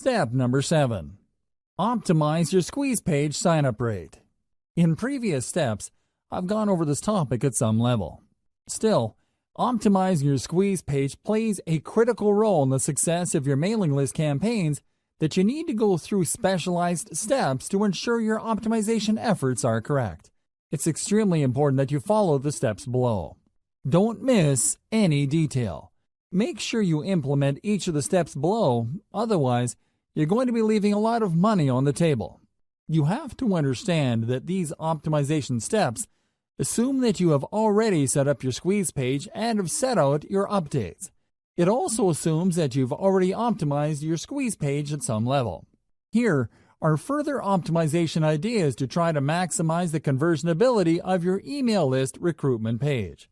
Step number 7. Optimize your squeeze page sign-up rate. In previous steps, I've gone over this topic at some level. Still, optimizing your squeeze page plays a critical role in the success of your mailing list campaigns that you need to go through specialized steps to ensure your optimization efforts are correct. It's extremely important that you follow the steps below. Don't miss any detail. Make sure you implement each of the steps below, otherwise, you're going to be leaving a lot of money on the table. You have to understand that these optimization steps assume that you have already set up your squeeze page and have set out your updates. It also assumes that you've already optimized your squeeze page at some level. Here are further optimization ideas to try to maximize the conversion ability of your email list recruitment page.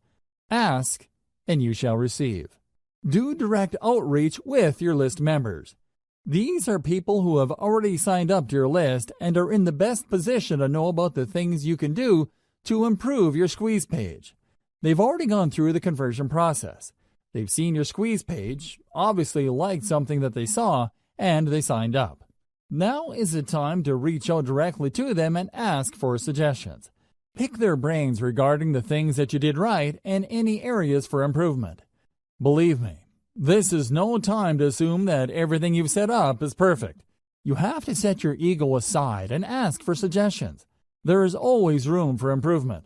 Ask, and you shall receive. Do direct outreach with your list members. These are people who have already signed up to your list and are in the best position to know about the things you can do to improve your squeeze page. They've already gone through the conversion process. They've seen your squeeze page, obviously liked something that they saw, and they signed up. Now is the time to reach out directly to them and ask for suggestions. Pick their brains regarding the things that you did right and any areas for improvement. Believe me, this is no time to assume that everything you've set up is perfect. You have to set your ego aside and ask for suggestions. There is always room for improvement.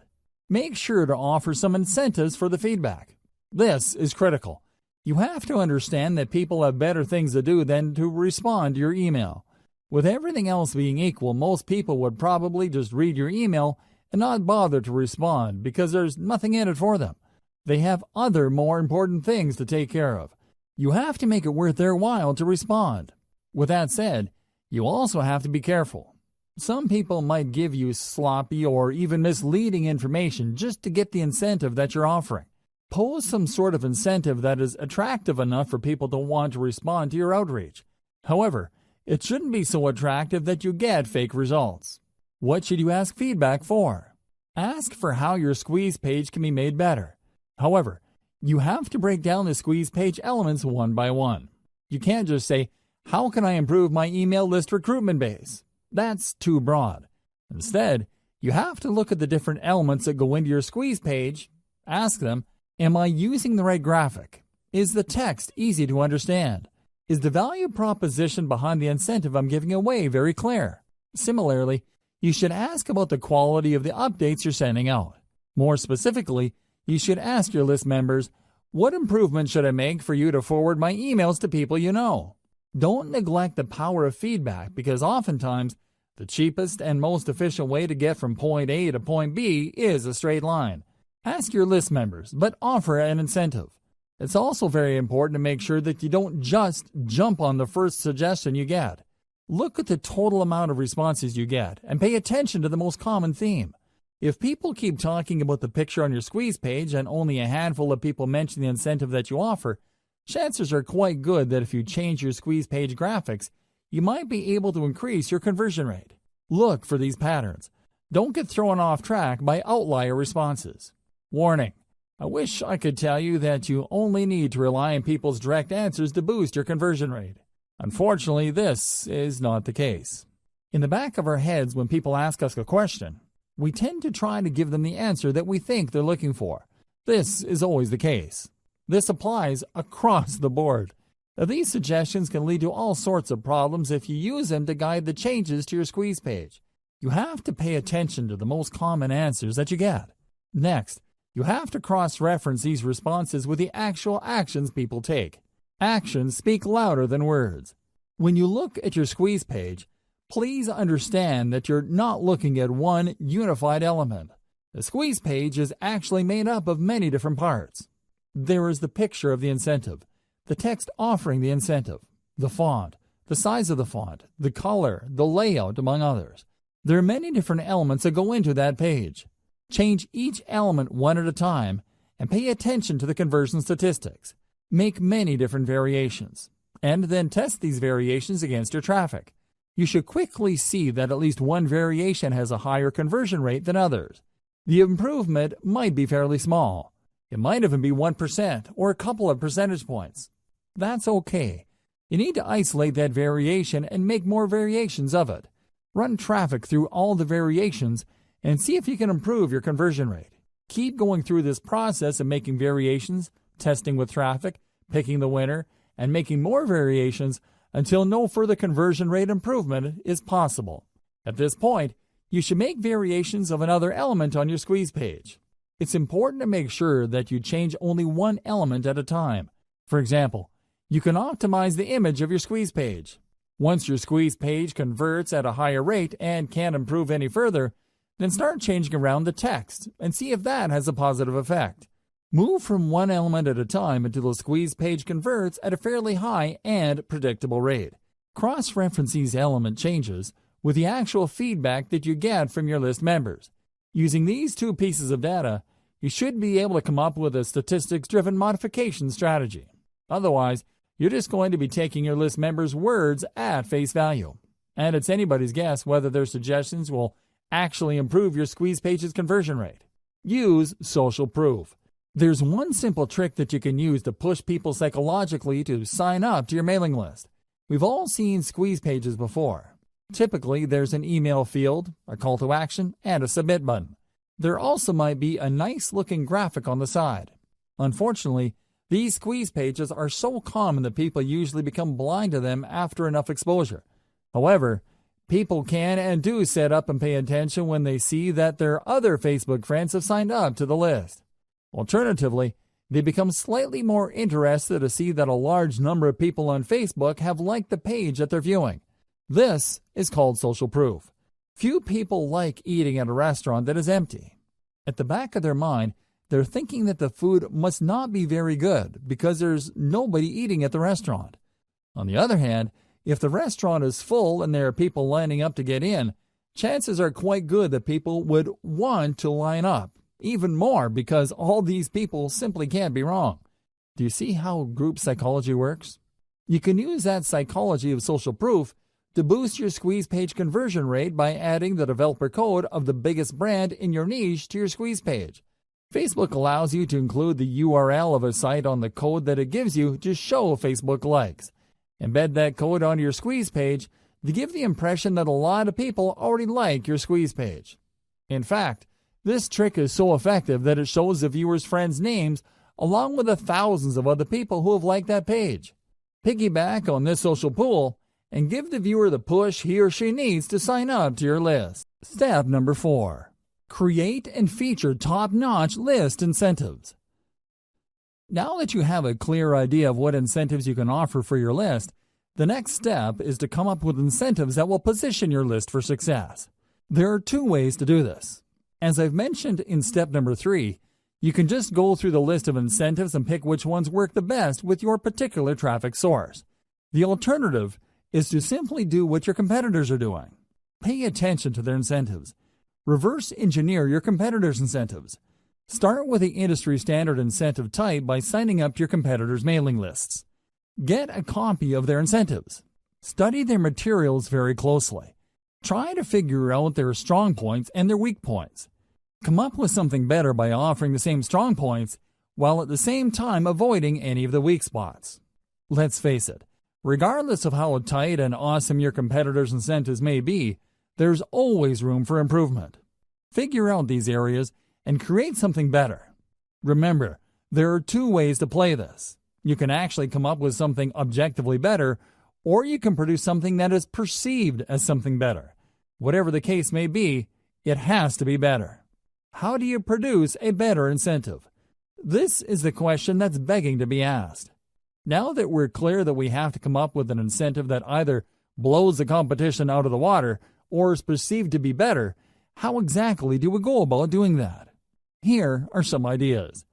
Make sure to offer some incentives for the feedback. This is critical. You have to understand that people have better things to do than to respond to your email. With everything else being equal, most people would probably just read your email and not bother to respond because there's nothing in it for them. They have other more important things to take care of. You have to make it worth their while to respond. With that said, you also have to be careful. Some people might give you sloppy or even misleading information just to get the incentive that you're offering. Pose some sort of incentive that is attractive enough for people to want to respond to your outreach. However, it shouldn't be so attractive that you get fake results. What should you ask feedback for? Ask for how your squeeze page can be made better. However, you have to break down the squeeze page elements one by one. You can't just say, "How can I improve my email list recruitment base?" That's too broad. Instead, you have to look at the different elements that go into your squeeze page. Ask them, am I using the right graphic? Is the text easy to understand? Is the value proposition behind the incentive I'm giving away very clear? Similarly, you should ask about the quality of the updates you're sending out. More specifically, you should ask your list members, what improvements should I make for you to forward my emails to people you know? Don't neglect the power of feedback because oftentimes the cheapest and most efficient way to get from point A to point B is a straight line. Ask your list members, but offer an incentive. It's also very important to make sure that you don't just jump on the first suggestion you get. Look at the total amount of responses you get and pay attention to the most common theme. If people keep talking about the picture on your squeeze page and only a handful of people mention the incentive that you offer, chances are quite good that if you change your squeeze page graphics, you might be able to increase your conversion rate. Look for these patterns. Don't get thrown off track by outlier responses. Warning: I wish I could tell you that you only need to rely on people's direct answers to boost your conversion rate. Unfortunately, this is not the case. In the back of our heads, when people ask us a question, we tend to try to give them the answer that we think they're looking for. This is always the case. This applies across the board. Now, these suggestions can lead to all sorts of problems if you use them to guide the changes to your squeeze page. You have to pay attention to the most common answers that you get. Next, you have to cross-reference these responses with the actual actions people take. Actions speak louder than words. When you look at your squeeze page, please understand that you're not looking at one unified element. The squeeze page is actually made up of many different parts. There is the picture of the incentive, the text offering the incentive, the font, the size of the font, the color, the layout, among others. There are many different elements that go into that page. Change each element one at a time and pay attention to the conversion statistics. Make many different variations, and then test these variations against your traffic. You should quickly see that at least one variation has a higher conversion rate than others. The improvement might be fairly small. It might even be 1% or a couple of percentage points. That's okay. You need to isolate that variation and make more variations of it. Run traffic through all the variations and see if you can improve your conversion rate. Keep going through this process of making variations, testing with traffic, picking the winner, and making more variations until no further conversion rate improvement is possible. At this point, you should make variations of another element on your squeeze page. It's important to make sure that you change only one element at a time. For example, you can optimize the image of your squeeze page. Once your squeeze page converts at a higher rate and can't improve any further, then start changing around the text and see if that has a positive effect. Move from one element at a time until the squeeze page converts at a fairly high and predictable rate. Cross-reference these element changes with the actual feedback that you get from your list members. Using these two pieces of data, you should be able to come up with a statistics-driven modification strategy. Otherwise, you're just going to be taking your list members' words at face value. And it's anybody's guess whether their suggestions will actually improve your squeeze page's conversion rate. Use social proof. There's one simple trick that you can use to push people psychologically to sign up to your mailing list. We've all seen squeeze pages before. Typically, there's an email field, a call to action, and a submit button. There also might be a nice-looking graphic on the side. Unfortunately, these squeeze pages are so common that people usually become blind to them after enough exposure. However, people can and do sit up and pay attention when they see that their other Facebook friends have signed up to the list. Alternatively, they become slightly more interested to see that a large number of people on Facebook have liked the page that they're viewing. This is called social proof. Few people like eating at a restaurant that is empty. At the back of their mind, they're thinking that the food must not be very good because there's nobody eating at the restaurant. On the other hand, if the restaurant is full and there are people lining up to get in, chances are quite good that people would want to line up. Even more because all these people simply can't be wrong. Do you see how group psychology works? You can use that psychology of social proof to boost your squeeze page conversion rate by adding the developer code of the biggest brand in your niche to your squeeze page. Facebook allows you to include the URL of a site on the code that it gives you to show Facebook likes. Embed that code onto your squeeze page to give the impression that a lot of people already like your squeeze page. In fact, this trick is so effective that it shows the viewer's friends' names along with the thousands of other people who have liked that page. Piggyback on this social pool and give the viewer the push he or she needs to sign up to your list. Step number 4. Create and feature top-notch list incentives. Now that you have a clear idea of what incentives you can offer for your list, the next step is to come up with incentives that will position your list for success. There are 2 ways to do this. As I've mentioned in step number 3, you can just go through the list of incentives and pick which ones work the best with your particular traffic source. The alternative is to simply do what your competitors are doing. Pay attention to their incentives. Reverse engineer your competitors' incentives. Start with the industry standard incentive type by signing up to your competitors' mailing lists. Get a copy of their incentives. Study their materials very closely. Try to figure out their strong points and their weak points. Come up with something better by offering the same strong points while at the same time avoiding any of the weak spots. Let's face it, regardless of how tight and awesome your competitors' incentives may be, there's always room for improvement. Figure out these areas and create something better. Remember, there are 2 ways to play this. You can actually come up with something objectively better, or you can produce something that is perceived as something better. Whatever the case may be, it has to be better. How do you produce a better incentive? This is the question that's begging to be asked. Now that we're clear that we have to come up with an incentive that either blows the competition out of the water or is perceived to be better, how exactly do we go about doing that? Here are some ideas.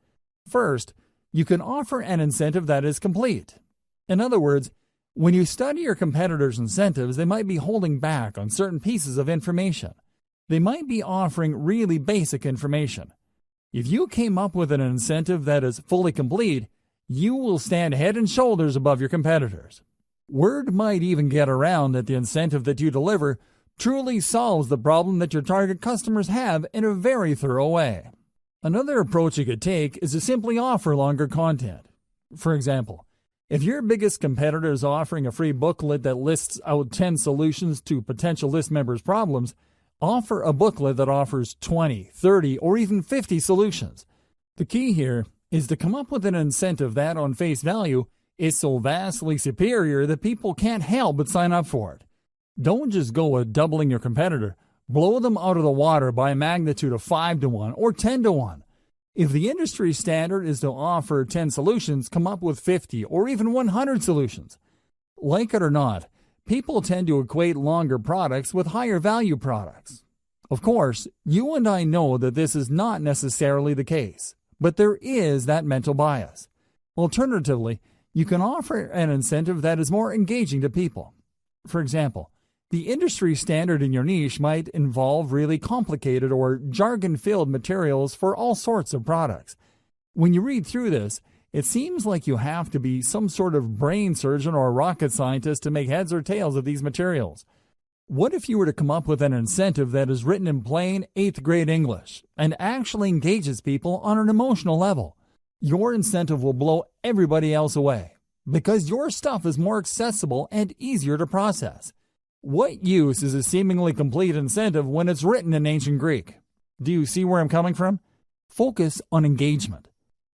First, you can offer an incentive that is complete. In other words, when you study your competitors' incentives, they might be holding back on certain pieces of information. They might be offering really basic information. If you came up with an incentive that is fully complete, you will stand head and shoulders above your competitors. Word might even get around that the incentive that you deliver truly solves the problem that your target customers have in a very thorough way. Another approach you could take is to simply offer longer content. For example, If your biggest competitor is offering a free booklet that lists out 10 solutions to potential list members' problems, offer a booklet that offers 20, 30, or even 50 solutions. The key here is to come up with an incentive that, on face value, is so vastly superior that people can't help but sign up for it. Don't just go with doubling your competitor. Blow them out of the water by a magnitude of 5 to 1 or 10 to 1. If the industry standard is to offer 10 solutions, come up with 50 or even 100 solutions. Like it or not, people tend to equate longer products with higher value products. Of course, you and I know that this is not necessarily the case, but there is that mental bias. Alternatively, you can offer an incentive that is more engaging to people. For example, the industry standard in your niche might involve really complicated or jargon-filled materials for all sorts of products. When you read through this, it seems like you have to be some sort of brain surgeon or rocket scientist to make heads or tails of these materials. What if you were to come up with an incentive that is written in plain 8th grade English and actually engages people on an emotional level? Your incentive will blow everybody else away because your stuff is more accessible and easier to process. What use is a seemingly complete incentive when it's written in ancient Greek? Do you see where I'm coming from? Focus on engagement.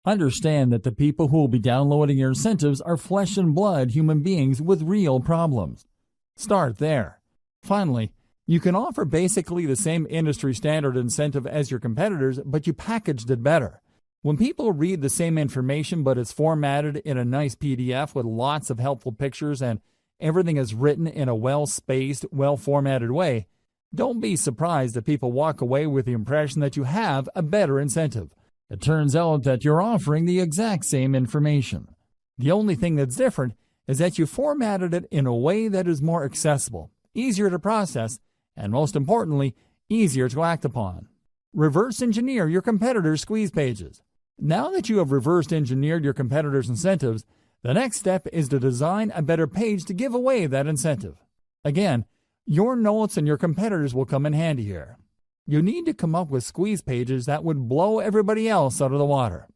Understand that the people who will be downloading your incentives are flesh and blood human beings with real problems. Start there. Finally, you can offer basically the same industry standard incentive as your competitors, but you packaged it better. When people read the same information but it's formatted in a nice PDF with lots of helpful pictures and everything is written in a well-spaced, well-formatted way, don't be surprised that people walk away with the impression that you have a better incentive. It turns out that you're offering the exact same information. The only thing that's different is that you formatted it in a way that is more accessible, easier to process, and most importantly, easier to act upon. Reverse engineer your competitors' squeeze pages. Now that you have reverse engineered your competitors' incentives, the next step is to design a better page to give away that incentive. Again, your notes and your competitors will come in handy here. You need to come up with squeeze pages that would blow everybody else out of the water.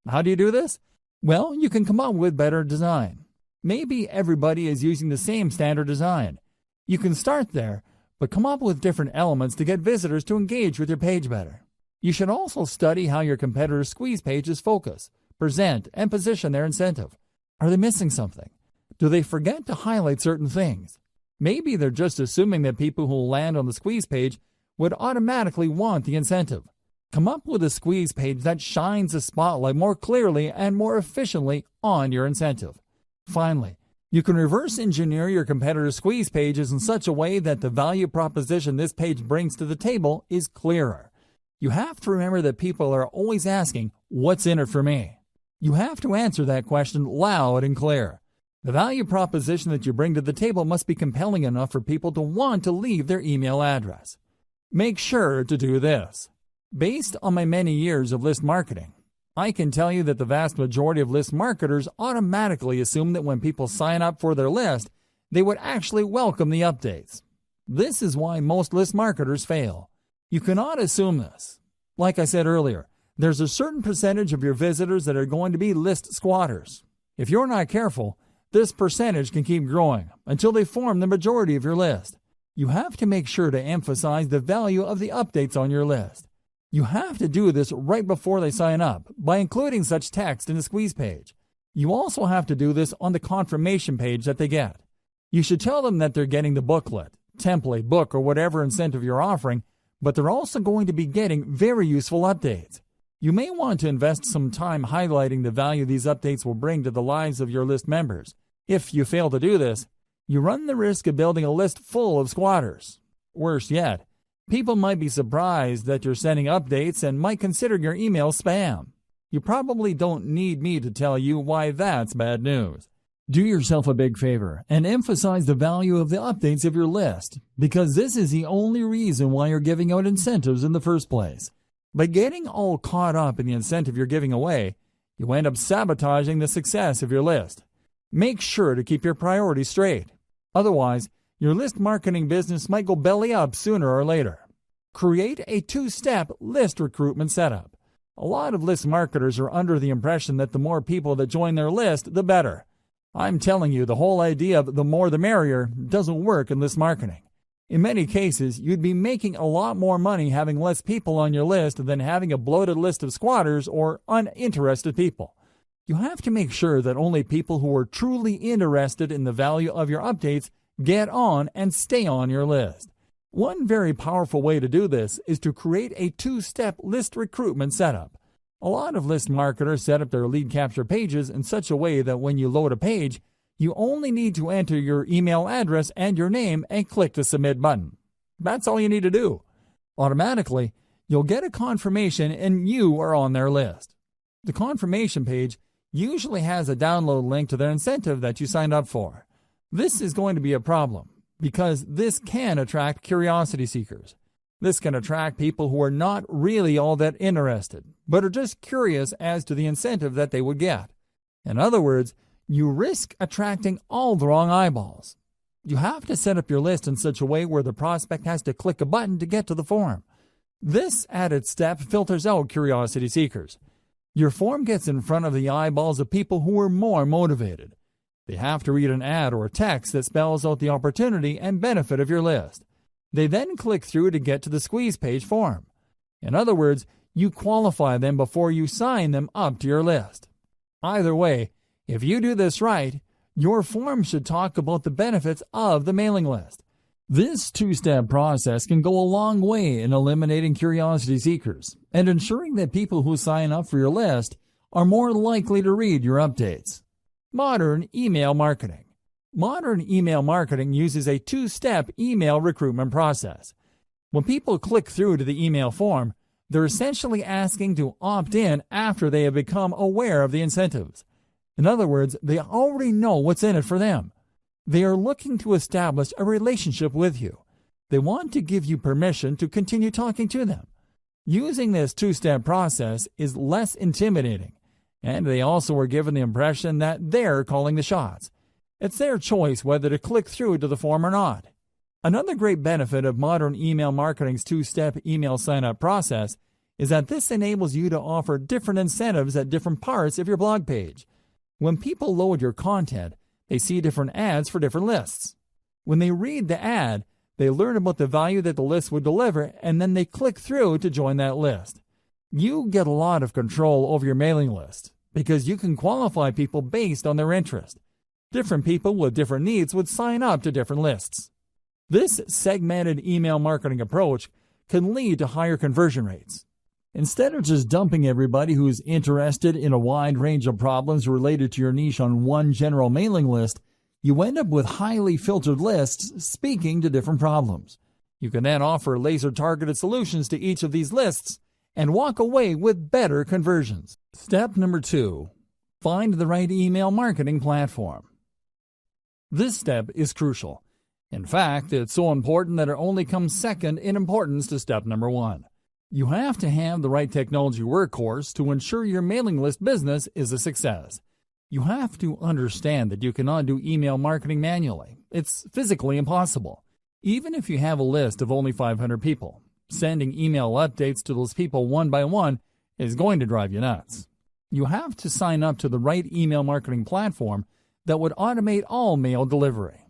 How do you do this? Well, you can come up with better design. Maybe everybody is using the same standard design. You can start there, but come up with different elements to get visitors to engage with your page better. You should also study how your competitors' squeeze pages focus, present, and position their incentive. Are they missing something? Do they forget to highlight certain things? Maybe they're just assuming that people who land on the squeeze page would automatically want the incentive. Come up with a squeeze page that shines the spotlight more clearly and more efficiently on your incentive. Finally, you can reverse engineer your competitors' squeeze pages in such a way that the value proposition this page brings to the table is clearer. You have to remember that people are always asking, "What's in it for me?" You have to answer that question loud and clear. The value proposition that you bring to the table must be compelling enough for people to want to leave their email address. Make sure to do this. Based on my many years of list marketing, I can tell you that the vast majority of list marketers automatically assume that when people sign up for their list, they would actually welcome the updates. This is why most list marketers fail. You cannot assume this. Like I said earlier, there's a certain percentage of your visitors that are going to be list squatters. If you're not careful, this percentage can keep growing until they form the majority of your list. You have to make sure to emphasize the value of the updates on your list. You have to do this right before they sign up by including such text in the squeeze page. You also have to do this on the confirmation page that they get. You should tell them that they're getting the booklet, template, book, or whatever incentive you're offering, but they're also going to be getting very useful updates. You may want to invest some time highlighting the value these updates will bring to the lives of your list members. If you fail to do this, you run the risk of building a list full of squatters. Worse yet, people might be surprised that you're sending updates and might consider your email spam. You probably don't need me to tell you why that's bad news. Do yourself a big favor and emphasize the value of the updates of your list, because this is the only reason why you're giving out incentives in the first place. By getting all caught up in the incentive you're giving away, you end up sabotaging the success of your list. Make sure to keep your priorities straight. Otherwise, your list marketing business might go belly up sooner or later. Create a two-step list recruitment setup. A lot of list marketers are under the impression that the more people that join their list, the better. I'm telling you, the whole idea of the more the merrier doesn't work in list marketing. In many cases, you'd be making a lot more money having less people on your list than having a bloated list of squatters or uninterested people. You have to make sure that only people who are truly interested in the value of your updates get on and stay on your list. One very powerful way to do this is to create a two-step list recruitment setup. A lot of list marketers set up their lead capture pages in such a way that when you load a page, you only need to enter your email address and your name and click the submit button. That's all you need to do. Automatically, you'll get a confirmation and you are on their list. The confirmation page usually has a download link to their incentive that you signed up for. This is going to be a problem because this can attract curiosity seekers. This can attract people who are not really all that interested, but are just curious as to the incentive that they would get. In other words, you risk attracting all the wrong eyeballs. You have to set up your list in such a way where the prospect has to click a button to get to the form. This added step filters out curiosity seekers. Your form gets in front of the eyeballs of people who are more motivated. They have to read an ad or a text that spells out the opportunity and benefit of your list. They then click through to get to the squeeze page form. In other words, you qualify them before you sign them up to your list. Either way, if you do this right, your form should talk about the benefits of the mailing list. This two-step process can go a long way in eliminating curiosity seekers and ensuring that people who sign up for your list are more likely to read your updates. Modern email marketing. Modern email marketing uses a two-step email recruitment process. When people click through to the email form, they're essentially asking to opt in after they have become aware of the incentives. In other words, they already know what's in it for them. They are looking to establish a relationship with you. They want to give you permission to continue talking to them. Using this two-step process is less intimidating, and they also are given the impression that they're calling the shots. It's their choice whether to click through to the form or not. Another great benefit of modern email marketing's two-step email sign-up process is that this enables you to offer different incentives at different parts of your blog page. When people load your content, they see different ads for different lists. When they read the ad, they learn about the value that the list would deliver, and then they click through to join that list. You get a lot of control over your mailing list because you can qualify people based on their interest. Different people with different needs would sign up to different lists. This segmented email marketing approach can lead to higher conversion rates. Instead of just dumping everybody who's interested in a wide range of problems related to your niche on one general mailing list, you end up with highly filtered lists speaking to different problems. You can then offer laser-targeted solutions to each of these lists and walk away with better conversions. Step number 2. Find the right email marketing platform. This step is crucial. In fact, it's so important that it only comes second in importance to step number 1. You have to have the right technology workhorse to ensure your mailing list business is a success. You have to understand that you cannot do email marketing manually. It's physically impossible. Even if you have a list of only 500 people, sending email updates to those people one by one is going to drive you nuts. You have to sign up to the right email marketing platform that would automate all mail delivery.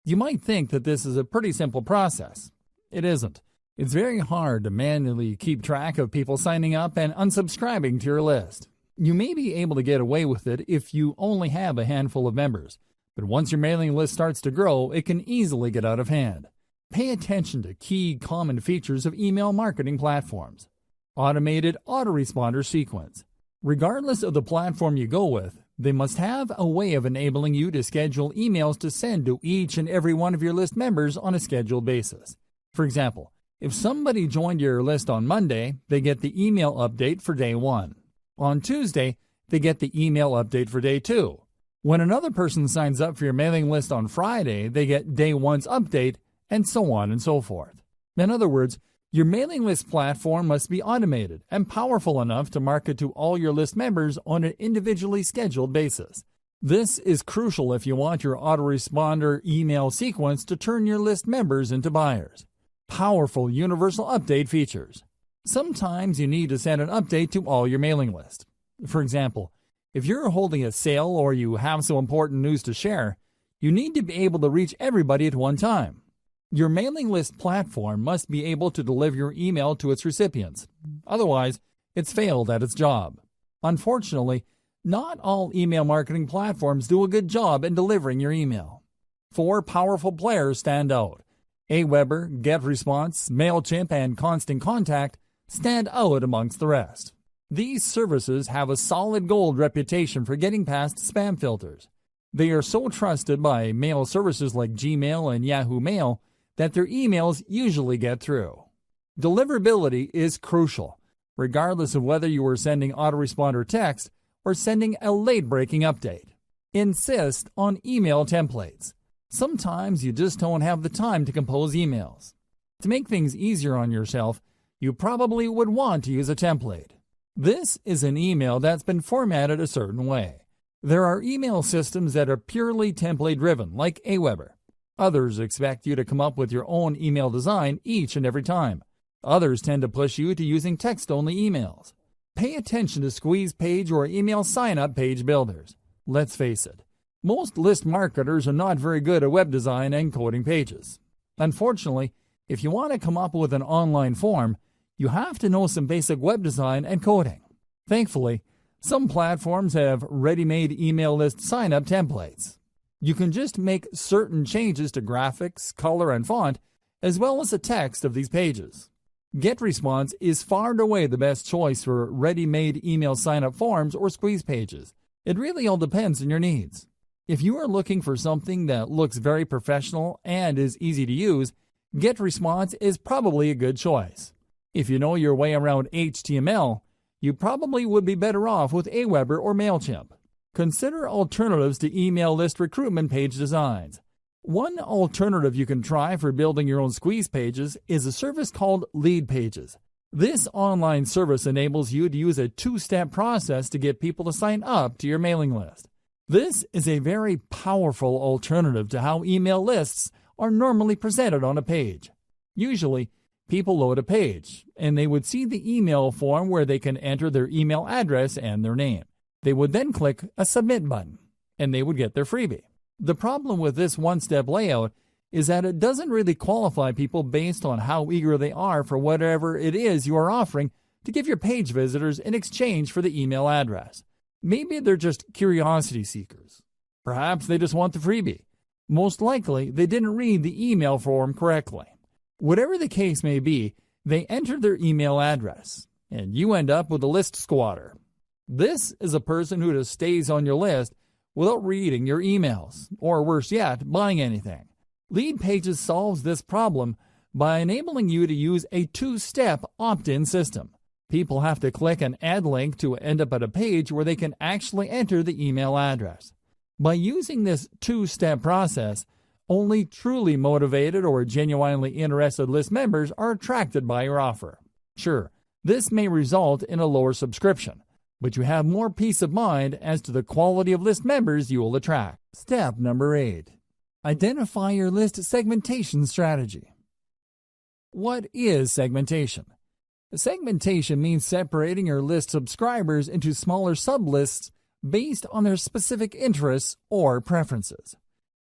You might think that this is a pretty simple process. It isn't. It's very hard to manually keep track of people signing up and unsubscribing to your list. You may be able to get away with it if you only have a handful of members, but once your mailing list starts to grow, it can easily get out of hand. Pay attention to key common features of email marketing platforms. Automated autoresponder sequence. Regardless of the platform you go with, they must have a way of enabling you to schedule emails to send to each and every one of your list members on a scheduled basis. For example, if somebody joined your list on Monday, they get the email update for day 1. On Tuesday, they get the email update for day 2. When another person signs up for your mailing list on Friday, they get day 1's update, and so on and so forth. In other words, your mailing list platform must be automated and powerful enough to market to all your list members on an individually scheduled basis. This is crucial if you want your autoresponder email sequence to turn your list members into buyers. Powerful universal update features. Sometimes you need to send an update to all your mailing list. For example, If you're holding a sale or you have some important news to share, you need to be able to reach everybody at one time. Your mailing list platform must be able to deliver your email to its recipients. Otherwise, it's failed at its job. Unfortunately, not all email marketing platforms do a good job in delivering your email. 4 powerful players stand out. Aweber, GetResponse, MailChimp, and Constant Contact stand out amongst the rest. These services have a solid gold reputation for getting past spam filters. They are so trusted by mail services like Gmail and Yahoo Mail that their emails usually get through. Deliverability is crucial, regardless of whether you are sending autoresponder text or sending a late-breaking update. Insist on email templates. Sometimes you just don't have the time to compose emails. To make things easier on yourself, you probably would want to use a template. This is an email that's been formatted a certain way. There are email systems that are purely template-driven, like Aweber. Others expect you to come up with your own email design each and every time. Others tend to push you to using text-only emails. Pay attention to squeeze page or email sign-up page builders. Let's face it, most list marketers are not very good at web design and coding pages. Unfortunately, if you want to come up with an online form, you have to know some basic web design and coding. Thankfully, some platforms have ready-made email list sign-up templates. You can just make certain changes to graphics, color, and font, as well as the text of these pages. GetResponse is far and away the best choice for ready-made email sign-up forms or squeeze pages. It really all depends on your needs. If you are looking for something that looks very professional and is easy to use, GetResponse is probably a good choice. If you know your way around HTML, you probably would be better off with Aweber or MailChimp. Consider alternatives to email list recruitment page designs. One alternative you can try for building your own squeeze pages is a service called Lead Pages. This online service enables you to use a 2-step process to get people to sign up to your mailing list. This is a very powerful alternative to how email lists are normally presented on a page. Usually, people load a page, and they would see the email form where they can enter their email address and their name. They would then click a Submit button, and they would get their freebie. The problem with this one-step layout is that it doesn't really qualify people based on how eager they are for whatever it is you are offering to give your page visitors in exchange for the email address. Maybe they're just curiosity seekers. Perhaps they just want the freebie. Most likely, they didn't read the email form correctly. Whatever the case may be, they enter their email address, and you end up with a list squatter. This is a person who just stays on your list without reading your emails, or worse yet, buying anything. Lead Pages solves this problem by enabling you to use a 2-step opt-in system. People have to click an add link to end up at a page where they can actually enter the email address. By using this 2-step process, only truly motivated or genuinely interested list members are attracted by your offer. Sure, this may result in a lower subscription, but you have more peace of mind as to the quality of list members you will attract. Step number 8. Identify your list segmentation strategy. What is segmentation? Segmentation means separating your list subscribers into smaller sublists based on their specific interests or preferences.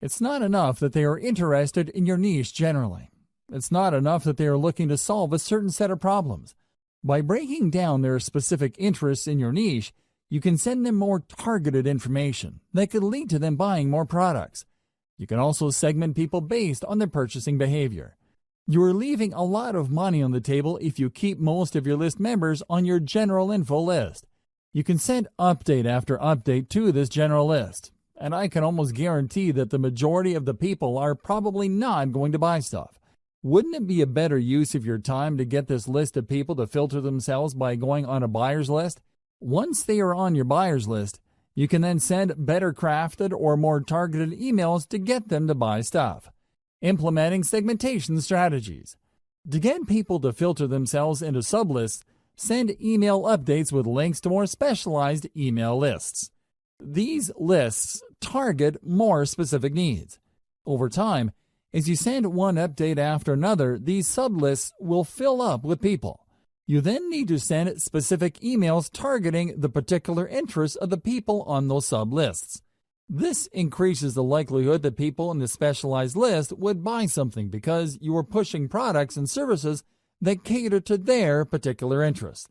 It's not enough that they are interested in your niche generally. It's not enough that they are looking to solve a certain set of problems. By breaking down their specific interests in your niche, you can send them more targeted information that could lead to them buying more products. You can also segment people based on their purchasing behavior. You are leaving a lot of money on the table if you keep most of your list members on your general info list. You can send update after update to this general list, and I can almost guarantee that the majority of the people are probably not going to buy stuff. Wouldn't it be a better use of your time to get this list of people to filter themselves by going on a buyer's list? Once they are on your buyer's list, you can then send better crafted or more targeted emails to get them to buy stuff. Implementing segmentation strategies. To get people to filter themselves into sublists, send email updates with links to more specialized email lists. These lists target more specific needs. Over time, as you send one update after another, these sublists will fill up with people. You then need to send specific emails targeting the particular interests of the people on those sub-lists. This increases the likelihood that people in the specialized list would buy something because you are pushing products and services that cater to their particular interests.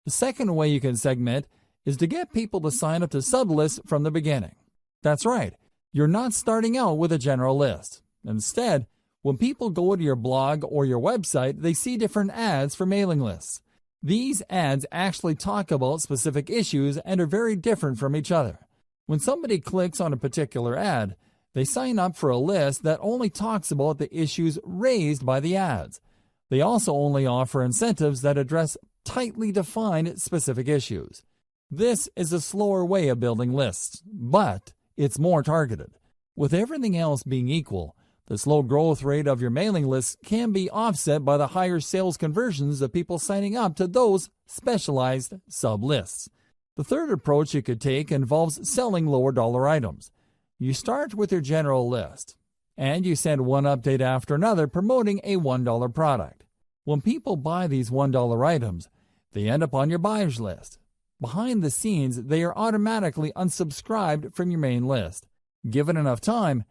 The second way you can segment is to get people to sign up to sub-lists from the beginning. That's right, you're not starting out with a general list. Instead, when people go to your blog or your website, they see different ads for mailing lists. These ads actually talk about specific issues and are very different from each other. When somebody clicks on a particular ad, they sign up for a list that only talks about the issues raised by the ads. They also only offer incentives that address tightly defined specific issues. This is a slower way of building lists, but it's more targeted. With everything else being equal, the slow growth rate of your mailing lists can be offset by the higher sales conversions of people signing up to those specialized sub-lists. The third approach you could take involves selling lower dollar items. You start with your general list, and you send one update after another promoting a $1 product. When people buy these $1 items, they end up on your buyers list. Behind the scenes, they are automatically unsubscribed from your main list. Given enough time,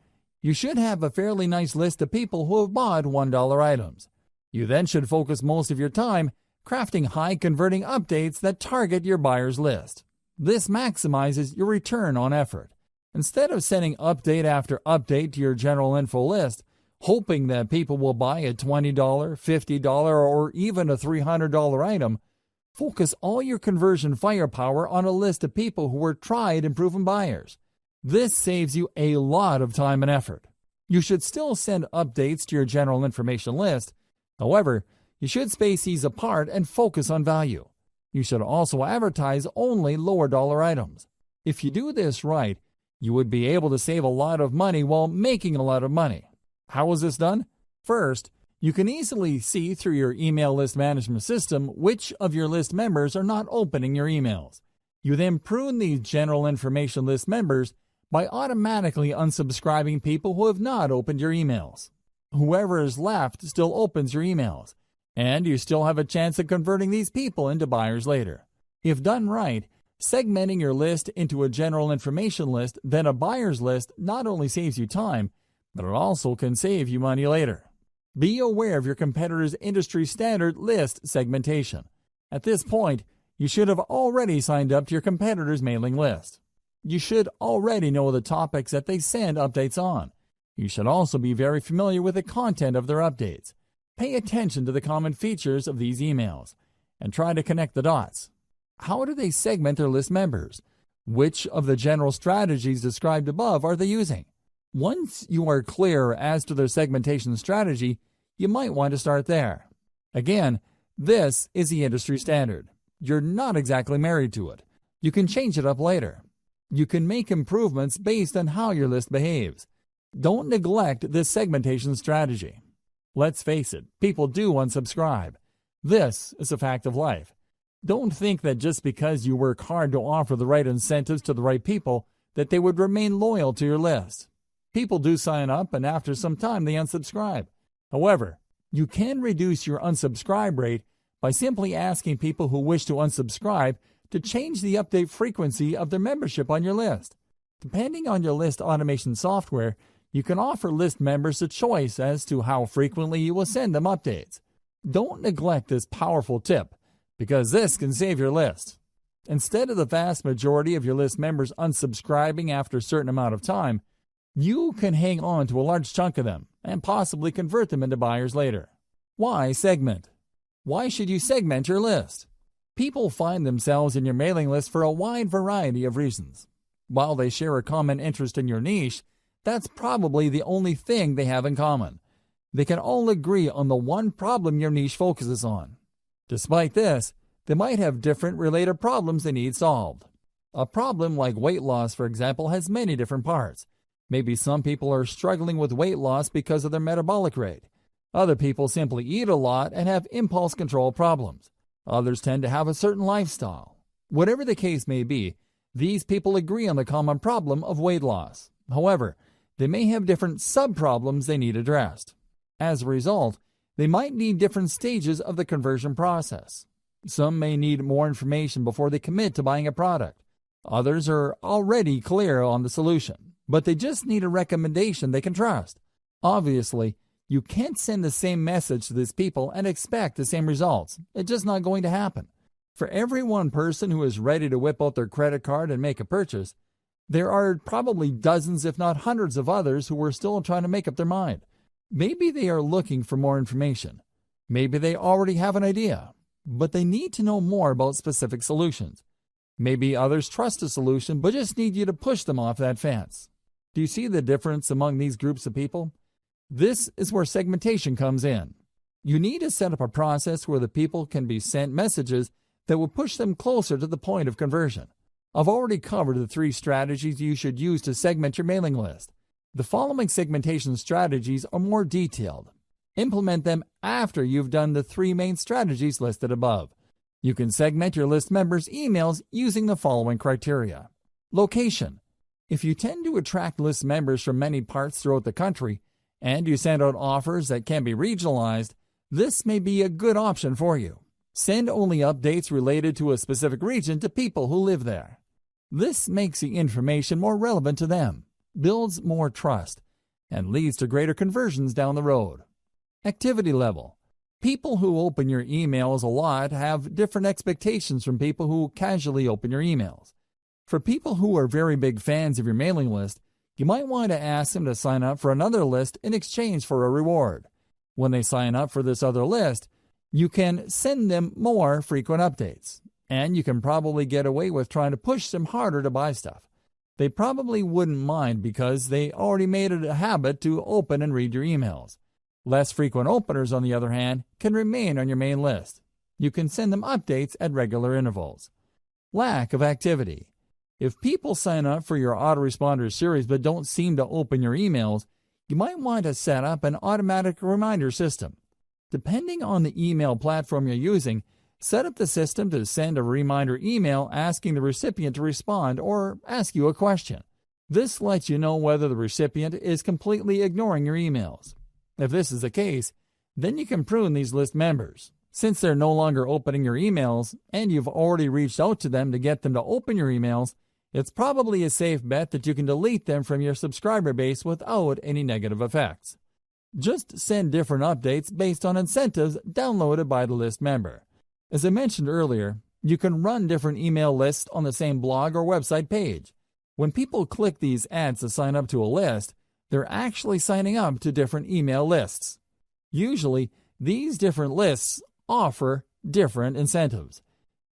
you should have a fairly nice list of people who have bought $1 items. You then should focus most of your time crafting high-converting updates that target your buyer's list. This maximizes your return on effort. Instead of sending update after update to your general info list, hoping that people will buy a $20, $50, or even a $300 item, focus all your conversion firepower on a list of people who are tried and proven buyers. This saves you a lot of time and effort. You should still send updates to your general information list. However, you should space these apart and focus on value. You should also advertise only lower dollar items. If you do this right, you would be able to save a lot of money while making a lot of money. How is this done? First, you can easily see through your email list management system which of your list members are not opening your emails. You then prune these general information list members by automatically unsubscribing people who have not opened your emails. Whoever is left still opens your emails, and you still have a chance of converting these people into buyers later. If done right, segmenting your list into a general information list, then a buyer's list not only saves you time, but it also can save you money later. Be aware of your competitor's industry standard list segmentation. At this point, you should have already signed up to your competitor's mailing list. You should already know the topics that they send updates on. You should also be very familiar with the content of their updates. Pay attention to the common features of these emails and try to connect the dots. How do they segment their list members? Which of the general strategies described above are they using? Once you are clear as to their segmentation strategy, you might want to start there. Again, this is the industry standard. You're not exactly married to it. You can change it up later. You can make improvements based on how your list behaves. Don't neglect this segmentation strategy. Let's face it, people do unsubscribe. This is a fact of life. Don't think that just because you work hard to offer the right incentives to the right people, that they would remain loyal to your list. People do sign up, and after some time they unsubscribe. However, you can reduce your unsubscribe rate by simply asking people who wish to unsubscribe to change the update frequency of their membership on your list. Depending on your list automation software, you can offer list members a choice as to how frequently you will send them updates. Don't neglect this powerful tip, because this can save your list. Instead of the vast majority of your list members unsubscribing after a certain amount of time, you can hang on to a large chunk of them and possibly convert them into buyers later. Why segment? Why should you segment your list? People find themselves in your mailing list for a wide variety of reasons. While they share a common interest in your niche, that's probably the only thing they have in common. They can all agree on the one problem your niche focuses on. Despite this, they might have different related problems they need solved. A problem like weight loss, for example, has many different parts. Maybe some people are struggling with weight loss because of their metabolic rate. Other people simply eat a lot and have impulse control problems. Others tend to have a certain lifestyle. Whatever the case may be, these people agree on the common problem of weight loss. However, they may have different sub-problems they need addressed. As a result, they might need different stages of the conversion process. Some may need more information before they commit to buying a product. Others are already clear on the solution, but they just need a recommendation they can trust. Obviously, you can't send the same message to these people and expect the same results. It's just not going to happen. For every one person who is ready to whip out their credit card and make a purchase, there are probably dozens, if not hundreds of others who are still trying to make up their mind. Maybe they are looking for more information. Maybe they already have an idea, but they need to know more about specific solutions. Maybe others trust a solution but just need you to push them off that fence. Do you see the difference among these groups of people? This is where segmentation comes in. You need to set up a process where the people can be sent messages that will push them closer to the point of conversion. I've already covered the 3 strategies you should use to segment your mailing list. The following segmentation strategies are more detailed. Implement them after you've done the 3 main strategies listed above. You can segment your list members' emails using the following criteria. Location. If you tend to attract list members from many parts throughout the country, and you send out offers that can be regionalized, this may be a good option for you. Send only updates related to a specific region to people who live there. This makes the information more relevant to them, builds more trust, and leads to greater conversions down the road. Activity level. People who open your emails a lot have different expectations from people who casually open your emails. For people who are very big fans of your mailing list, you might want to ask them to sign up for another list in exchange for a reward. When they sign up for this other list, you can send them more frequent updates, and you can probably get away with trying to push them harder to buy stuff. They probably wouldn't mind because they already made it a habit to open and read your emails. Less frequent openers, on the other hand, can remain on your main list. You can send them updates at regular intervals. Lack of activity. If people sign up for your autoresponder series but don't seem to open your emails, you might want to set up an automatic reminder system. Depending on the email platform you're using, set up the system to send a reminder email asking the recipient to respond or ask you a question. This lets you know whether the recipient is completely ignoring your emails. If this is the case, then you can prune these list members. Since they're no longer opening your emails and you've already reached out to them to get them to open your emails, it's probably a safe bet that you can delete them from your subscriber base without any negative effects. Just send different updates based on incentives downloaded by the list member. As I mentioned earlier, you can run different email lists on the same blog or website page. When people click these ads to sign up to a list, they're actually signing up to different email lists. Usually, these different lists offer different incentives.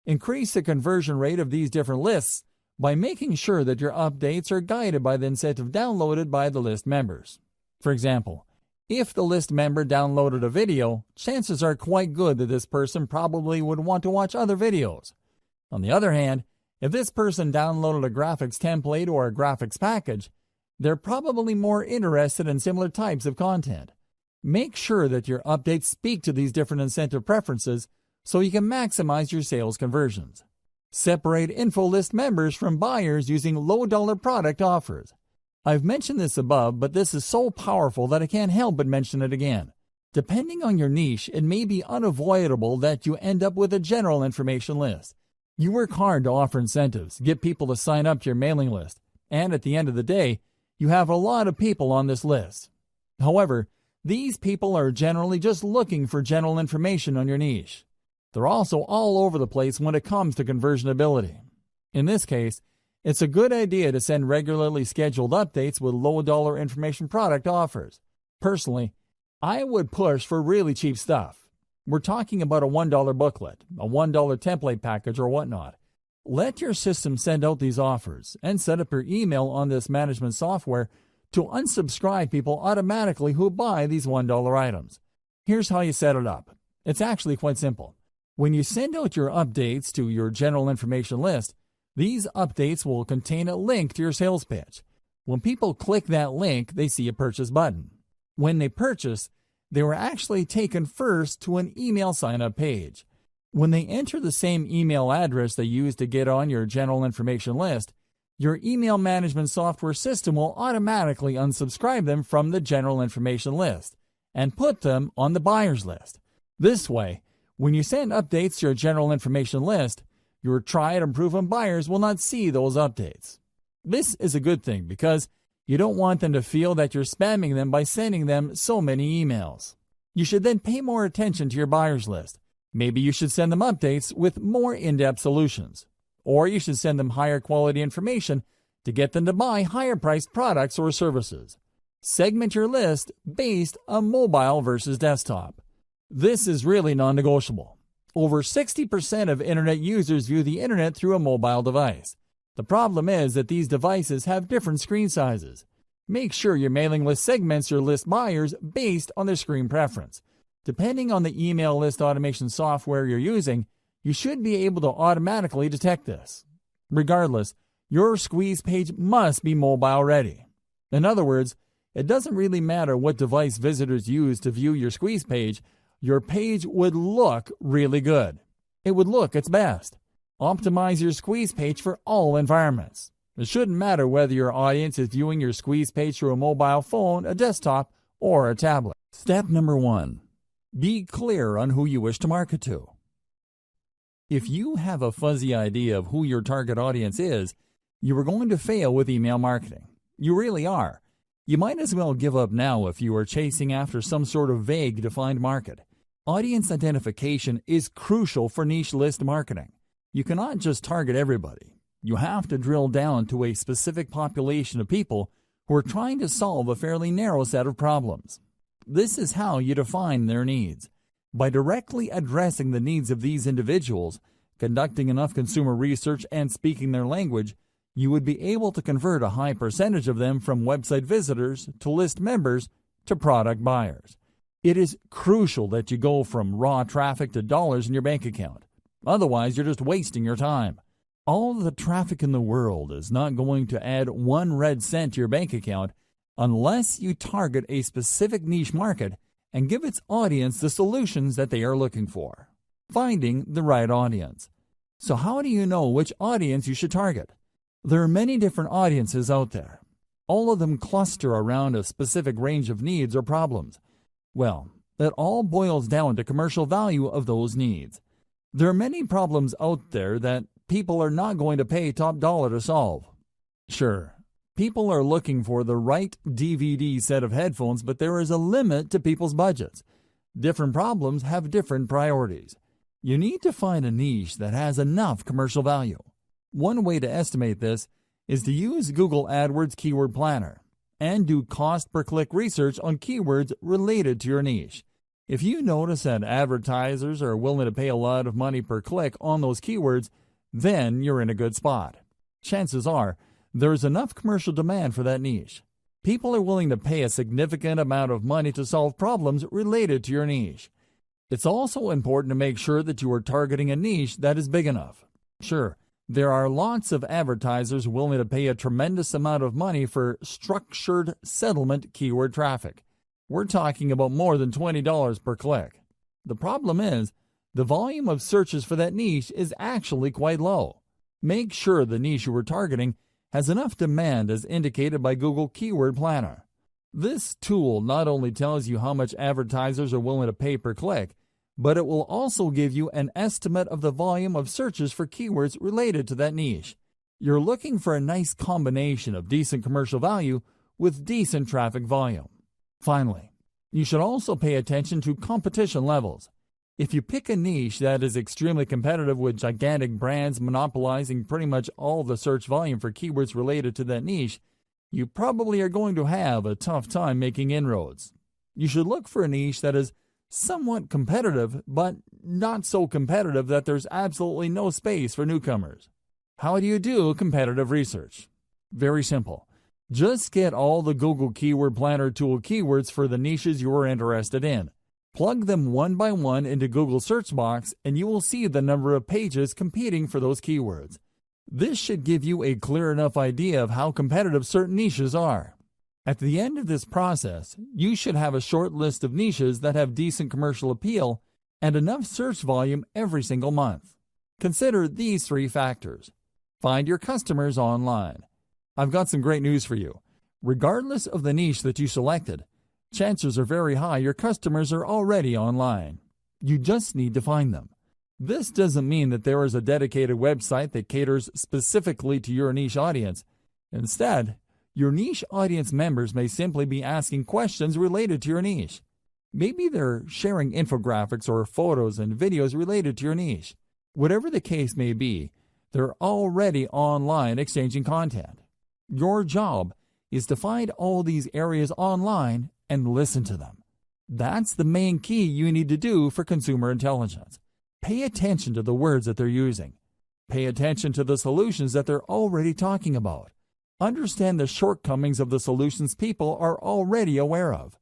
Increase the conversion rate of these different lists by making sure that your updates are guided by the incentive downloaded by the list members. For example, if the list member downloaded a video, chances are quite good that this person probably would want to watch other videos. On the other hand, if this person downloaded a graphics template or a graphics package, they're probably more interested in similar types of content. Make sure that your updates speak to these different incentive preferences so you can maximize your sales conversions. Separate info list members from buyers using low-dollar product offers. I've mentioned this above, but this is so powerful that I can't help but mention it again. Depending on your niche, it may be unavoidable that you end up with a general information list. You work hard to offer incentives, get people to sign up to your mailing list, and at the end of the day, you have a lot of people on this list. However, these people are generally just looking for general information on your niche. They're also all over the place when it comes to conversionability. In this case, it's a good idea to send regularly scheduled updates with low-dollar information product offers. Personally, I would push for really cheap stuff. We're talking about a $1 booklet, a $1 template package, or whatnot. Let your system send out these offers and set up your email on this management software to unsubscribe people automatically who buy these $1 items. Here's how you set it up. It's actually quite simple. When you send out your updates to your general information list, these updates will contain a link to your sales pitch. When people click that link, they see a purchase button. When they purchase, they were actually taken first to an email sign-up page. When they enter the same email address they used to get on your general information list, your email management software system will automatically unsubscribe them from the general information list and put them on the buyer's list. This way, When you send updates to your general information list, your tried and proven buyers will not see those updates. This is a good thing because you don't want them to feel that you're spamming them by sending them so many emails. You should then pay more attention to your buyers list. Maybe you should send them updates with more in-depth solutions. Or you should send them higher quality information to get them to buy higher priced products or services. Segment your list based on mobile versus desktop. This is really non-negotiable. Over 60% of internet users view the internet through a mobile device. The problem is that these devices have different screen sizes. Make sure your mailing list segments your list buyers based on their screen preference. Depending on the email list automation software you're using, you should be able to automatically detect this. Regardless, your squeeze page must be mobile ready. In other words, it doesn't really matter what device visitors use to view your squeeze page, your page would look really good. It would look its best. Optimize your squeeze page for all environments. It shouldn't matter whether your audience is viewing your squeeze page through a mobile phone, a desktop, or a tablet. Step number 1. Be clear on who you wish to market to. If you have a fuzzy idea of who your target audience is, you are going to fail with email marketing. You really are. You might as well give up now if you are chasing after some sort of vague defined market. Audience identification is crucial for niche list marketing. You cannot just target everybody. You have to drill down to a specific population of people who are trying to solve a fairly narrow set of problems. This is how you define their needs. By directly addressing the needs of these individuals, conducting enough consumer research, and speaking their language, you would be able to convert a high percentage of them from website visitors to list members to product buyers. It is crucial that you go from raw traffic to dollars in your bank account. Otherwise, you're just wasting your time. All the traffic in the world is not going to add 1 red cent to your bank account unless you target a specific niche market and give its audience the solutions that they are looking for. Finding the right audience. So how do you know which audience you should target? There are many different audiences out there. All of them cluster around a specific range of needs or problems. Well, it all boils down to commercial value of those needs. There are many problems out there that people are not going to pay top dollar to solve. Sure, people are looking for the right DVD set of headphones, but there is a limit to people's budgets. Different problems have different priorities. You need to find a niche that has enough commercial value. One way to estimate this is to use Google AdWords Keyword Planner and do cost per click research on keywords related to your niche. If you notice that advertisers are willing to pay a lot of money per click on those keywords, then you're in a good spot. Chances are there is enough commercial demand for that niche. People are willing to pay a significant amount of money to solve problems related to your niche. It's also important to make sure that you are targeting a niche that is big enough. Sure, there are lots of advertisers willing to pay a tremendous amount of money for structured settlement keyword traffic. We're talking about more than $20 per click. The problem is, the volume of searches for that niche is actually quite low. Make sure the niche you are targeting has enough demand as indicated by Google Keyword Planner. This tool not only tells you how much advertisers are willing to pay per click, but it will also give you an estimate of the volume of searches for keywords related to that niche. You're looking for a nice combination of decent commercial value with decent traffic volume. Finally, you should also pay attention to competition levels. If you pick a niche that is extremely competitive with gigantic brands monopolizing pretty much all the search volume for keywords related to that niche, you probably are going to have a tough time making inroads. You should look for a niche that is somewhat competitive, but not so competitive that there's absolutely no space for newcomers. How do you do competitive research? Very simple. Just get all the Google Keyword Planner tool keywords for the niches you are interested in. Plug them one by one into Google search box and you will see the number of pages competing for those keywords. This should give you a clear enough idea of how competitive certain niches are. At the end of this process, you should have a short list of niches that have decent commercial appeal and enough search volume every single month. Consider these 3 factors. Find your customers online. I've got some great news for you. Regardless of the niche that you selected, chances are very high your customers are already online. You just need to find them. This doesn't mean that there is a dedicated website that caters specifically to your niche audience. Instead, your niche audience members may simply be asking questions related to your niche. Maybe they're sharing infographics or photos and videos related to your niche. Whatever the case may be, they're already online exchanging content. Your job is to find all these areas online and listen to them. That's the main key you need to do for consumer intelligence. Pay attention to the words that they're using. Pay attention to the solutions that they're already talking about. Understand the shortcomings of the solutions people are already aware of.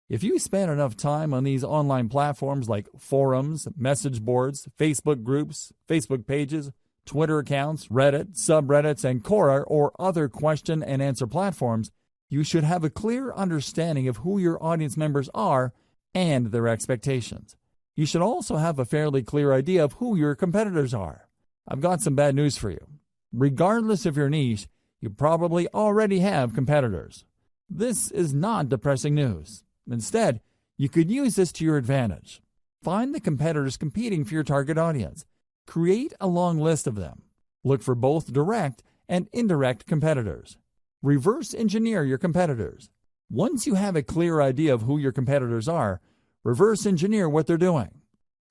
If you spend enough time on these online platforms like forums, message boards, Facebook groups, Facebook pages, Twitter accounts, Reddit, subreddits, and Quora or other question and answer platforms, you should have a clear understanding of who your audience members are and their expectations. You should also have a fairly clear idea of who your competitors are. I've got some bad news for you. Regardless of your niche, you probably already have competitors. This is not depressing news. Instead, you could use this to your advantage. Find the competitors competing for your target audience. Create a long list of them. Look for both direct and indirect competitors. Reverse engineer your competitors. Once you have a clear idea of who your competitors are, reverse engineer what they're doing.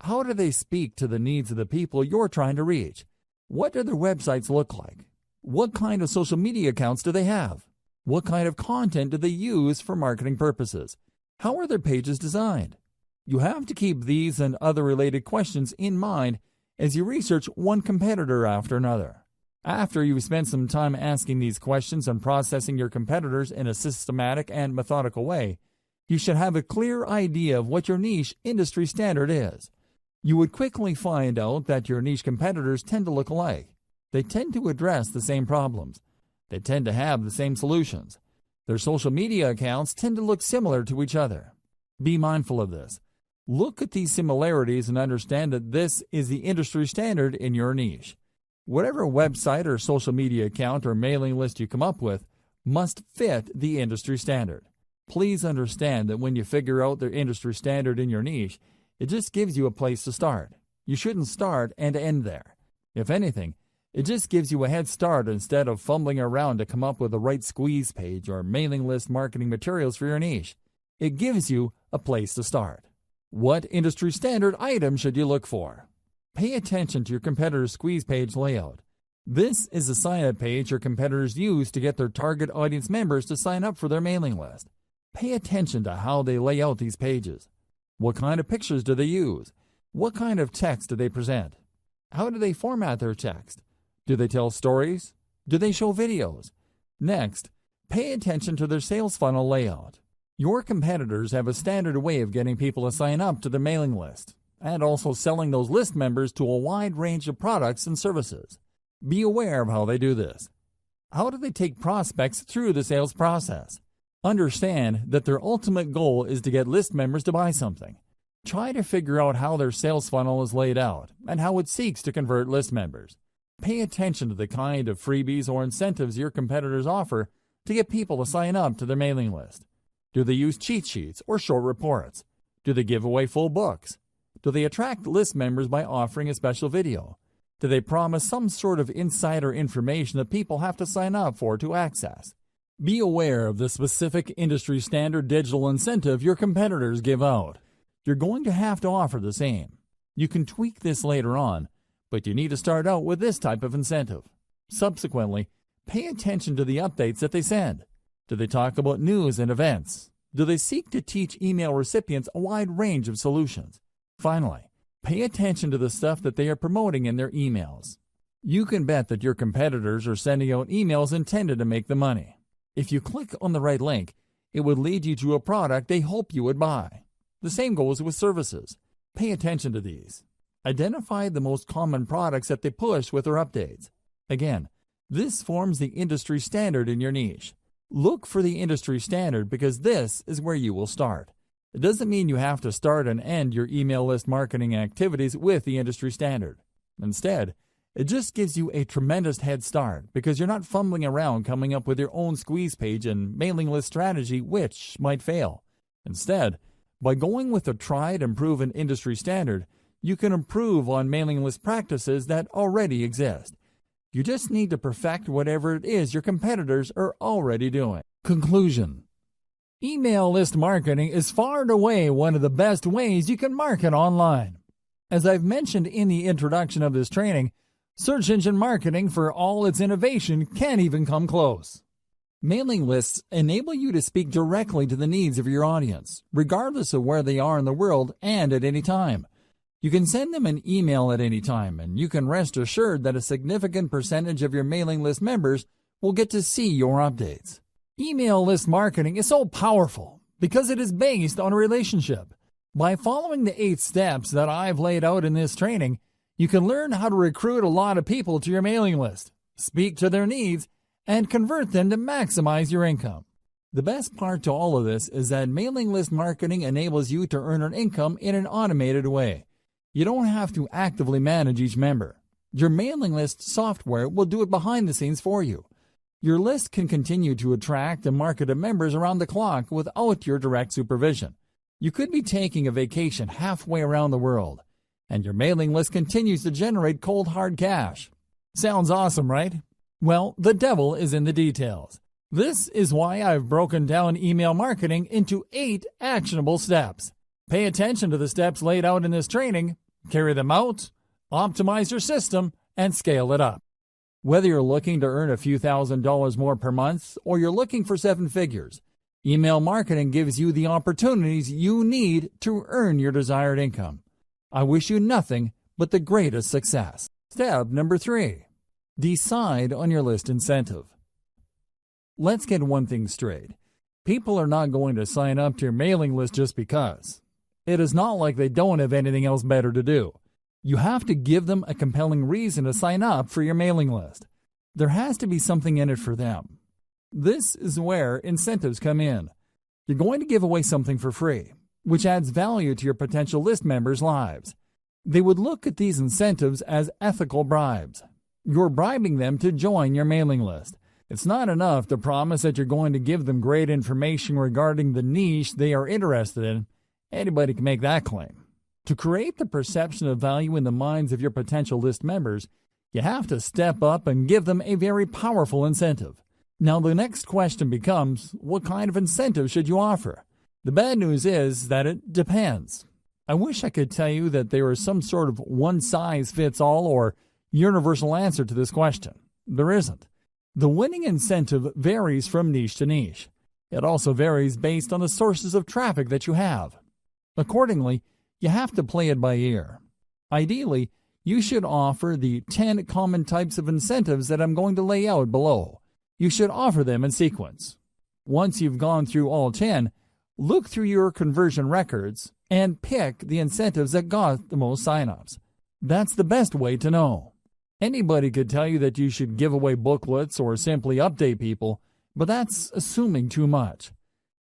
How do they speak to the needs of the people you're trying to reach? What do their websites look like? What kind of social media accounts do they have? What kind of content do they use for marketing purposes? How are their pages designed? You have to keep these and other related questions in mind as you research one competitor after another. After you've spent some time asking these questions and processing your competitors in a systematic and methodical way, you should have a clear idea of what your niche industry standard is. You would quickly find out that your niche competitors tend to look alike. They tend to address the same problems. They tend to have the same solutions. Their social media accounts tend to look similar to each other. Be mindful of this. Look at these similarities and understand that this is the industry standard in your niche. Whatever website or social media account or mailing list you come up with must fit the industry standard. Please understand that when you figure out the industry standard in your niche, it just gives you a place to start. You shouldn't start and end there. If anything, it just gives you a head start instead of fumbling around to come up with the right squeeze page or mailing list marketing materials for your niche. It gives you a place to start. What industry standard item should you look for? Pay attention to your competitor's squeeze page layout. This is a sign-up page your competitors use to get their target audience members to sign up for their mailing list. Pay attention to how they lay out these pages. What kind of pictures do they use? What kind of text do they present? How do they format their text? Do they tell stories? Do they show videos? Next, pay attention to their sales funnel layout. Your competitors have a standard way of getting people to sign up to their mailing list, and also selling those list members to a wide range of products and services. Be aware of how they do this. How do they take prospects through the sales process? Understand that their ultimate goal is to get list members to buy something. Try to figure out how their sales funnel is laid out and how it seeks to convert list members. Pay attention to the kind of freebies or incentives your competitors offer to get people to sign up to their mailing list. Do they use cheat sheets or short reports? Do they give away full books? Do they attract list members by offering a special video? Do they promise some sort of insider information that people have to sign up for to access? Be aware of the specific industry standard digital incentive your competitors give out. You're going to have to offer the same. You can tweak this later on, but you need to start out with this type of incentive. Subsequently, pay attention to the updates that they send. Do they talk about news and events? Do they seek to teach email recipients a wide range of solutions? Finally, pay attention to the stuff that they are promoting in their emails. You can bet that your competitors are sending out emails intended to make them money. If you click on the right link, it would lead you to a product they hope you would buy. The same goes with services. Pay attention to these. Identify the most common products that they push with their updates. Again, this forms the industry standard in your niche. Look for the industry standard because this is where you will start. It doesn't mean you have to start and end your email list marketing activities with the industry standard. Instead, it just gives you a tremendous head start because you're not fumbling around coming up with your own squeeze page and mailing list strategy which might fail. Instead, By going with a tried and proven industry standard, you can improve on mailing list practices that already exist. You just need to perfect whatever it is your competitors are already doing. Conclusion: email list marketing is far and away one of the best ways you can market online. As I've mentioned in the introduction of this training, search engine marketing, for all its innovation, can't even come close. Mailing lists enable you to speak directly to the needs of your audience, regardless of where they are in the world and at any time. You can send them an email at any time, and you can rest assured that a significant percentage of your mailing list members will get to see your updates. Email list marketing is so powerful because it is based on a relationship. By following the 8 steps that I've laid out in this training, you can learn how to recruit a lot of people to your mailing list, speak to their needs, and convert them to maximize your income. The best part to all of this is that mailing list marketing enables you to earn an income in an automated way. You don't have to actively manage each member. Your mailing list software will do it behind the scenes for you. Your list can continue to attract and market to members around the clock without your direct supervision. You could be taking a vacation halfway around the world, and your mailing list continues to generate cold hard cash. Sounds awesome, right? Well, the devil is in the details. This is why I've broken down email marketing into 8 actionable steps. Pay attention to the steps laid out in this training, carry them out, optimize your system, and scale it up. Whether you're looking to earn a few $1,000s more per month or you're looking for 7 figures, email marketing gives you the opportunities you need to earn your desired income. I wish you nothing but the greatest success. Step number 3. Decide on your list incentive. Let's get one thing straight. People are not going to sign up to your mailing list just because. It is not like they don't have anything else better to do. You have to give them a compelling reason to sign up for your mailing list. There has to be something in it for them. This is where incentives come in. You're going to give away something for free, which adds value to your potential list members' lives. They would look at these incentives as ethical bribes. You're bribing them to join your mailing list. It's not enough to promise that you're going to give them great information regarding the niche they are interested in. Anybody can make that claim. To create the perception of value in the minds of your potential list members, you have to step up and give them a very powerful incentive. Now, the next question becomes, what kind of incentive should you offer? The bad news is that it depends. I wish I could tell you that there is some sort of one-size-fits-all or universal answer to this question. There isn't. The winning incentive varies from niche to niche. It also varies based on the sources of traffic that you have. Accordingly, you have to play it by ear. Ideally, you should offer the 10 common types of incentives that I'm going to lay out below. You should offer them in sequence. Once you've gone through all 10, look through your conversion records and pick the incentives that got the most signups. That's the best way to know. Anybody could tell you that you should give away booklets or simply update people, but that's assuming too much.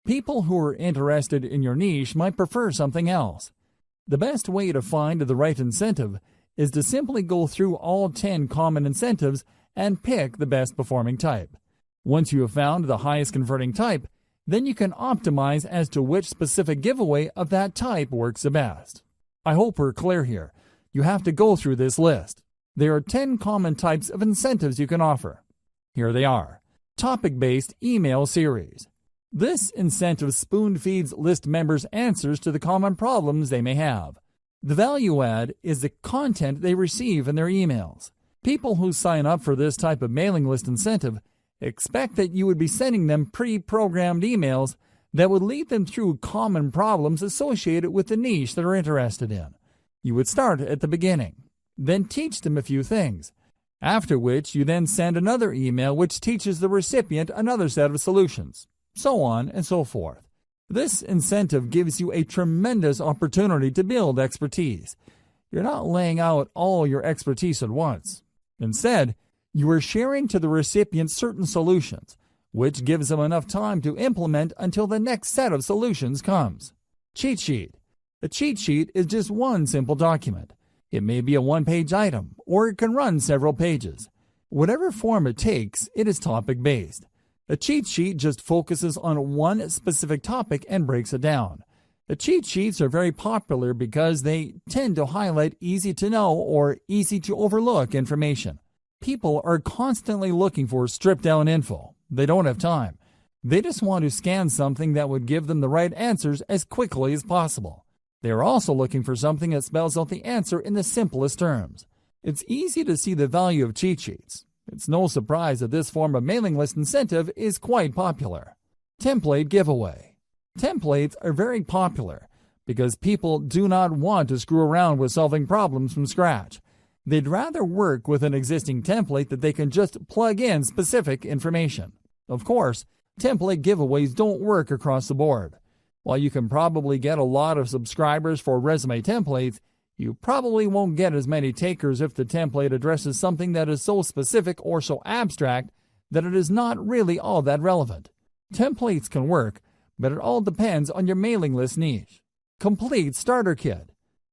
People who are interested in your niche might prefer something else. The best way to find the right incentive is to simply go through all 10 common incentives and pick the best performing type. Once you have found the highest converting type, then you can optimize as to which specific giveaway of that type works the best. I hope we're clear here. You have to go through this list. There are 10 common types of incentives you can offer. Here they are. Topic-based email series. This incentive spoon-feeds list members answers to the common problems they may have. The value add is the content they receive in their emails. People who sign up for this type of mailing list incentive expect that you would be sending them pre-programmed emails that would lead them through common problems associated with the niche they're interested in. You would start at the beginning, then teach them a few things, after which you then send another email which teaches the recipient another set of solutions, so on and so forth. This incentive gives you a tremendous opportunity to build expertise. You're not laying out all your expertise at once. Instead, you are sharing to the recipient certain solutions, which gives them enough time to implement until the next set of solutions comes. Cheat sheet. A cheat sheet is just one simple document. It may be a one-page item, or it can run several pages. Whatever form it takes, it is topic-based. A cheat sheet just focuses on one specific topic and breaks it down. The cheat sheets are very popular because they tend to highlight easy to know or easy to overlook information. People are constantly looking for stripped down info. They don't have time. They just want to scan something that would give them the right answers as quickly as possible. They are also looking for something that spells out the answer in the simplest terms. It's easy to see the value of cheat sheets. It's no surprise that this form of mailing list incentive is quite popular. Template giveaway. Templates are very popular because people do not want to screw around with solving problems from scratch. They'd rather work with an existing template that they can just plug in specific information. Of course, template giveaways don't work across the board. While you can probably get a lot of subscribers for resume templates, you probably won't get as many takers if the template addresses something that is so specific or so abstract that it is not really all that relevant. Templates can work, but it all depends on your mailing list niche. Complete starter kit.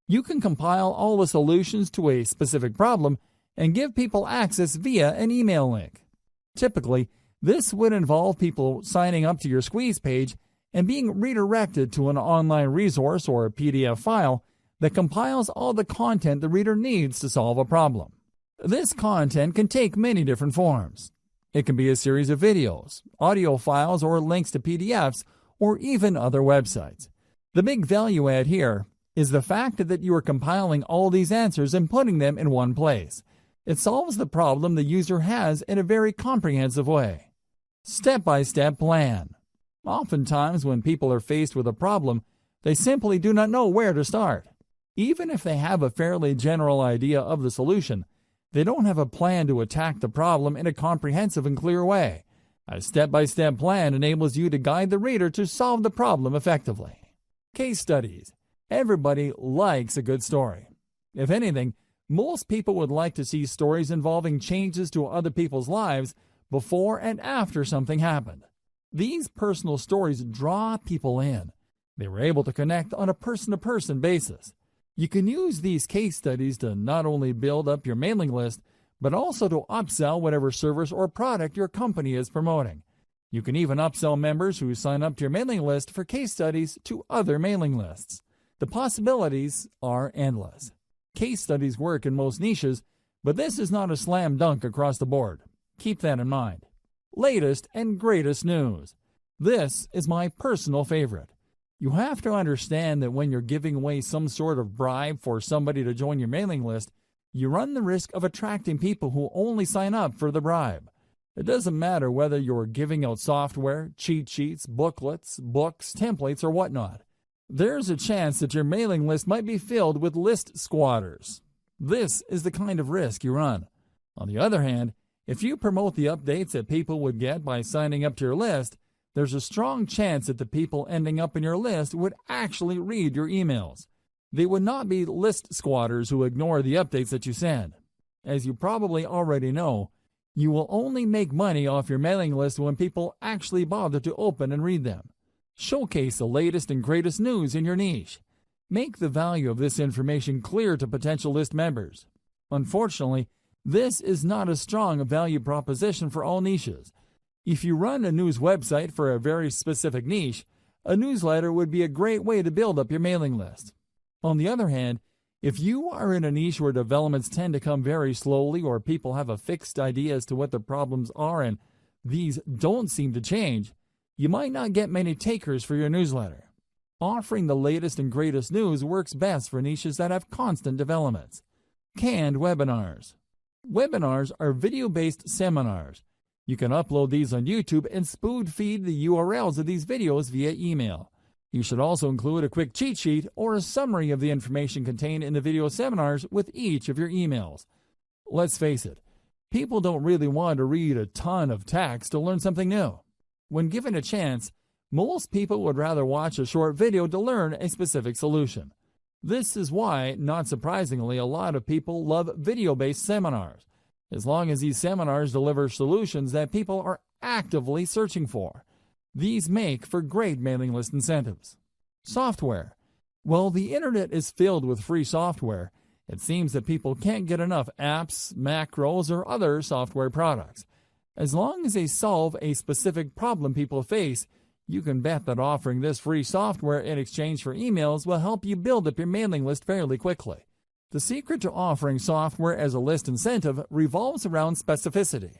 You can compile all the solutions to a specific problem and give people access via an email link. Typically, this would involve people signing up to your squeeze page and being redirected to an online resource or a PDF file that compiles all the content the reader needs to solve a problem. This content can take many different forms. It can be a series of videos, audio files, or links to PDFs, or even other websites. The big value add here is the fact that you are compiling all these answers and putting them in one place. It solves the problem the user has in a very comprehensive way. Step-by-step plan. Oftentimes, when people are faced with a problem, they simply do not know where to start. Even if they have a fairly general idea of the solution, they don't have a plan to attack the problem in a comprehensive and clear way. A step-by-step plan enables you to guide the reader to solve the problem effectively. Case studies. Everybody likes a good story. If anything, most people would like to see stories involving changes to other people's lives before and after something happened. These personal stories draw people in. They were able to connect on a person-to-person basis. You can use these case studies to not only build up your mailing list, but also to upsell whatever service or product your company is promoting. You can even upsell members who sign up to your mailing list for case studies to other mailing lists. The possibilities are endless. Case studies work in most niches, but this is not a slam dunk across the board. Keep that in mind. Latest and greatest news. This is my personal favorite. You have to understand that when you're giving away some sort of bribe for somebody to join your mailing list, you run the risk of attracting people who only sign up for the bribe. It doesn't matter whether you're giving out software, cheat sheets, booklets, books, templates, or whatnot. There's a chance that your mailing list might be filled with list squatters. This is the kind of risk you run. On the other hand, if you promote the updates that people would get by signing up to your list, there's a strong chance that the people ending up in your list would actually read your emails. They would not be list squatters who ignore the updates that you send. As you probably already know, you will only make money off your mailing list when people actually bother to open and read them. Showcase the latest and greatest news in your niche. Make the value of this information clear to potential list members. Unfortunately, this is not a strong value proposition for all niches. If you run a news website for a very specific niche, a newsletter would be a great way to build up your mailing list. On the other hand, if you are in a niche where developments tend to come very slowly or people have a fixed idea as to what the problems are and these don't seem to change, you might not get many takers for your newsletter. Offering the latest and greatest news works best for niches that have constant developments. Canned webinars. Webinars are video-based seminars. You can upload these on YouTube and spoon feed the URLs of these videos via email. You should also include a quick cheat sheet or a summary of the information contained in the video seminars with each of your emails. Let's face it, people don't really want to read a ton of text to learn something new. When given a chance, most people would rather watch a short video to learn a specific solution. This is why, not surprisingly, a lot of people love video-based seminars, as long as these seminars deliver solutions that people are actively searching for. These make for great mailing list incentives. Software. While the internet is filled with free software, it seems that people can't get enough apps, macros, or other software products. As long as they solve a specific problem people face, You can bet that offering this free software in exchange for emails will help you build up your mailing list fairly quickly. The secret to offering software as a list incentive revolves around specificity.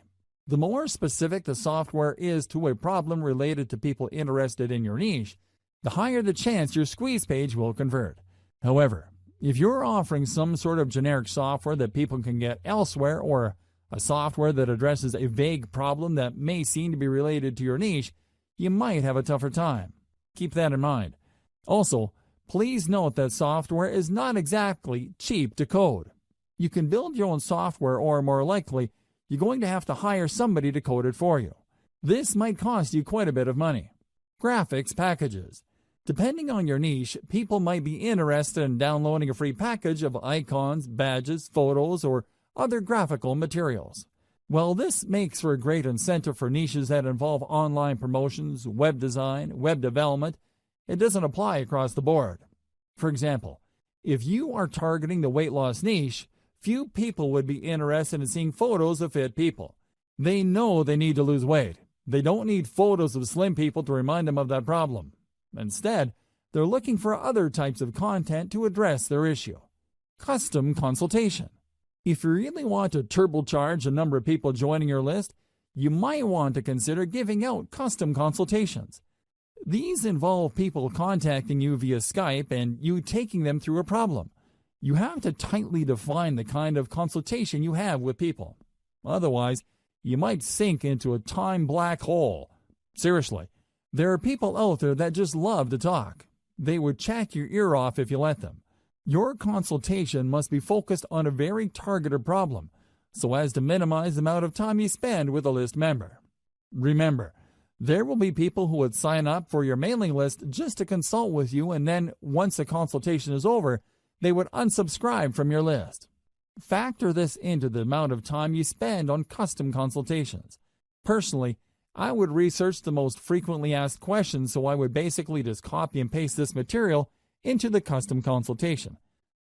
The more specific the software is to a problem related to people interested in your niche, the higher the chance your squeeze page will convert. However, if you're offering some sort of generic software that people can get elsewhere, or a software that addresses a vague problem that may seem to be related to your niche, you might have a tougher time. Keep that in mind. Also, please note that software is not exactly cheap to code. You can build your own software, or more likely, you're going to have to hire somebody to code it for you. This might cost you quite a bit of money. Graphics packages. Depending on your niche, people might be interested in downloading a free package of icons, badges, photos, or other graphical materials. Well, this makes for a great incentive for niches that involve online promotions, web design, web development. It doesn't apply across the board. For example, if you are targeting the weight loss niche, few people would be interested in seeing photos of fit people. They know they need to lose weight. They don't need photos of slim people to remind them of that problem. Instead, they're looking for other types of content to address their issue. Custom consultation. If you really want to turbocharge the number of people joining your list, you might want to consider giving out custom consultations. These involve people contacting you via Skype and you taking them through a problem. You have to tightly define the kind of consultation you have with people. Otherwise, you might sink into a time black hole. Seriously, there are people out there that just love to talk. They would chat your ear off if you let them. Your consultation must be focused on a very targeted problem, so as to minimize the amount of time you spend with a list member. Remember, there will be people who would sign up for your mailing list just to consult with you, and then once the consultation is over, they would unsubscribe from your list. Factor this into the amount of time you spend on custom consultations. Personally, I would research the most frequently asked questions, so I would basically just copy and paste this material into the custom consultation.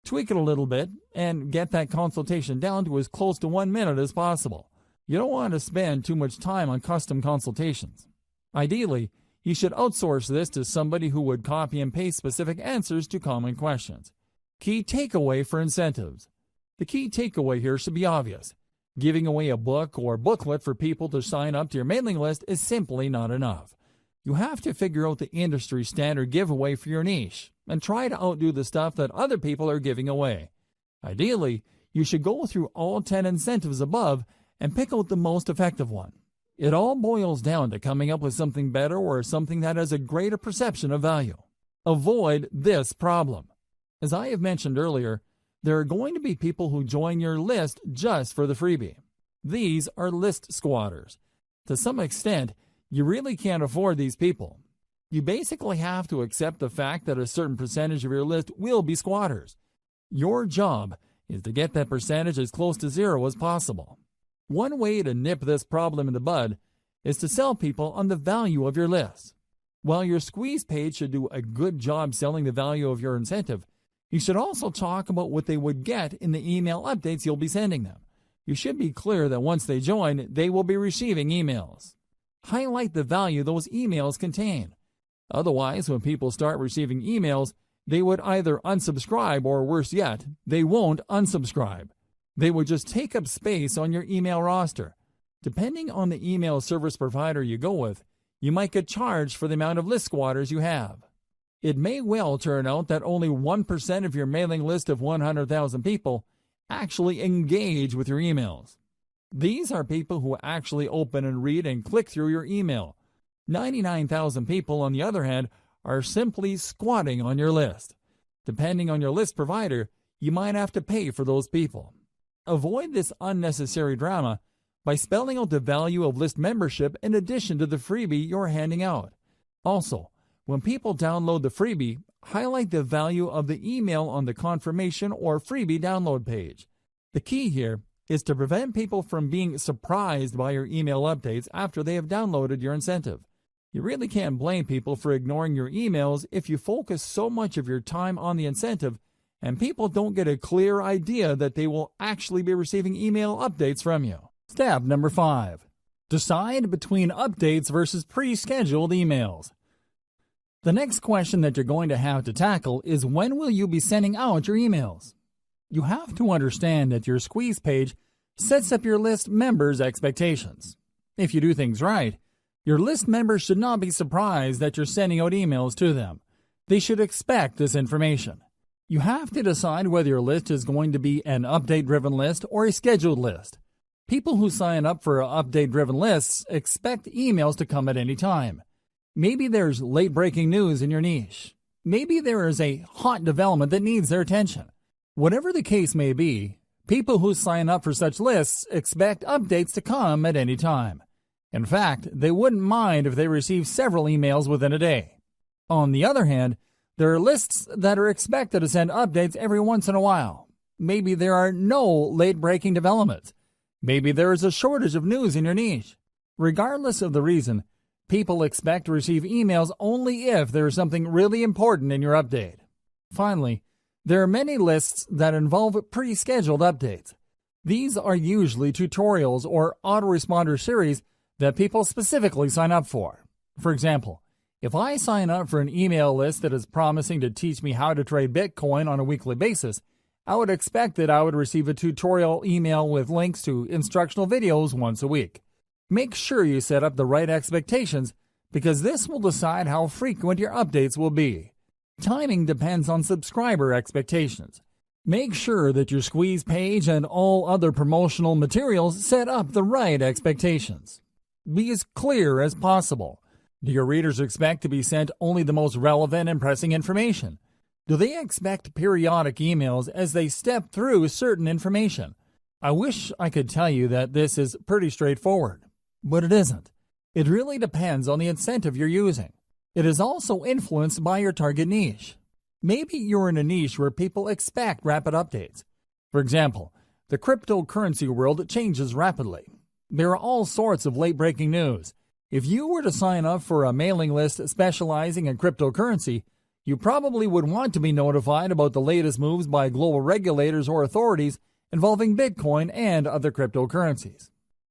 Tweak it a little bit and get that consultation down to as close to 1 minute as possible. You don't want to spend too much time on custom consultations. Ideally, you should outsource this to somebody who would copy and paste specific answers to common questions. Key takeaway for incentives. The key takeaway here should be obvious. Giving away a book or booklet for people to sign up to your mailing list is simply not enough. You have to figure out the industry standard giveaway for your niche and try to outdo the stuff that other people are giving away. Ideally, you should go through all 10 incentives above and pick out the most effective one. It all boils down to coming up with something better, or something that has a greater perception of value. Avoid this problem. As I have mentioned earlier, there are going to be people who join your list just for the freebie. These are list squatters. To some extent, you really can't afford these people. You basically have to accept the fact that a certain percentage of your list will be squatters. Your job is to get that percentage as close to zero as possible. One way to nip this problem in the bud is to sell people on the value of your list. While your squeeze page should do a good job selling the value of your incentive, you should also talk about what they would get in the email updates you'll be sending them. You should be clear that once they join, they will be receiving emails. Highlight the value those emails contain. Otherwise, when people start receiving emails, they would either unsubscribe, or worse yet, they won't unsubscribe. They would just take up space on your email roster. Depending on the email service provider you go with, you might get charged for the amount of list squatters you have. It may well turn out that only 1% of your mailing list of 100,000 people actually engage with your emails. These are people who actually open and read and click through your email. 99,000 people, on the other hand, are simply squatting on your list. Depending on your list provider, you might have to pay for those people. Avoid this unnecessary drama by spelling out the value of list membership in addition to the freebie you're handing out. Also, when people download the freebie, highlight the value of the email on the confirmation or freebie download page. The key here is to prevent people from being surprised by your email updates after they have downloaded your incentive. You really can't blame people for ignoring your emails if you focus so much of your time on the incentive and people don't get a clear idea that they will actually be receiving email updates from you. Step number 5. Decide between updates versus pre-scheduled emails. The next question that you're going to have to tackle is, when will you be sending out your emails? You have to understand that your squeeze page sets up your list members' expectations. If you do things right, your list members should not be surprised that you're sending out emails to them. They should expect this information. You have to decide whether your list is going to be an update-driven list or a scheduled list. People who sign up for update-driven lists expect emails to come at any time. Maybe there's late-breaking news in your niche. Maybe there is a hot development that needs their attention. Whatever the case may be, people who sign up for such lists expect updates to come at any time. In fact, they wouldn't mind if they received several emails within a day. On the other hand, there are lists that are expected to send updates every once in a while. Maybe there are no late-breaking developments. Maybe there is a shortage of news in your niche. Regardless of the reason, people expect to receive emails only if there is something really important in your update. Finally, there are many lists that involve pre-scheduled updates. These are usually tutorials or autoresponder series that people specifically sign up for. For example, if I sign up for an email list that is promising to teach me how to trade Bitcoin on a weekly basis, I would expect that I would receive a tutorial email with links to instructional videos once a week. Make sure you set up the right expectations, because this will decide how frequent your updates will be. Timing depends on subscriber expectations. Make sure that your squeeze page and all other promotional materials set up the right expectations. Be as clear as possible. Do your readers expect to be sent only the most relevant and pressing information? Do they expect periodic emails as they step through certain information? I wish I could tell you that this is pretty straightforward, but it isn't. It really depends on the incentive you're using. It is also influenced by your target niche. Maybe you're in a niche where people expect rapid updates. For example, the cryptocurrency world changes rapidly. There are all sorts of late-breaking news. If you were to sign up for a mailing list specializing in cryptocurrency, you probably would want to be notified about the latest moves by global regulators or authorities involving Bitcoin and other cryptocurrencies.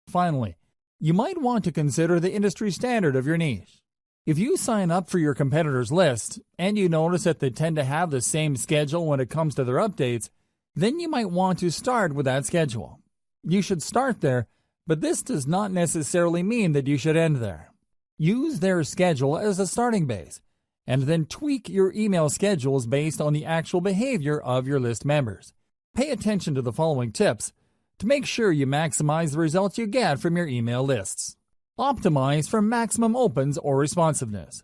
Finally, you might want to consider the industry standard of your niche. If you sign up for your competitors' list and you notice that they tend to have the same schedule when it comes to their updates, then you might want to start with that schedule. You should start there, but this does not necessarily mean that you should end there. Use their schedule as a starting base, and then tweak your email schedules based on the actual behavior of your list members. Pay attention to the following tips to make sure you maximize the results you get from your email lists. Optimize for maximum opens or responsiveness.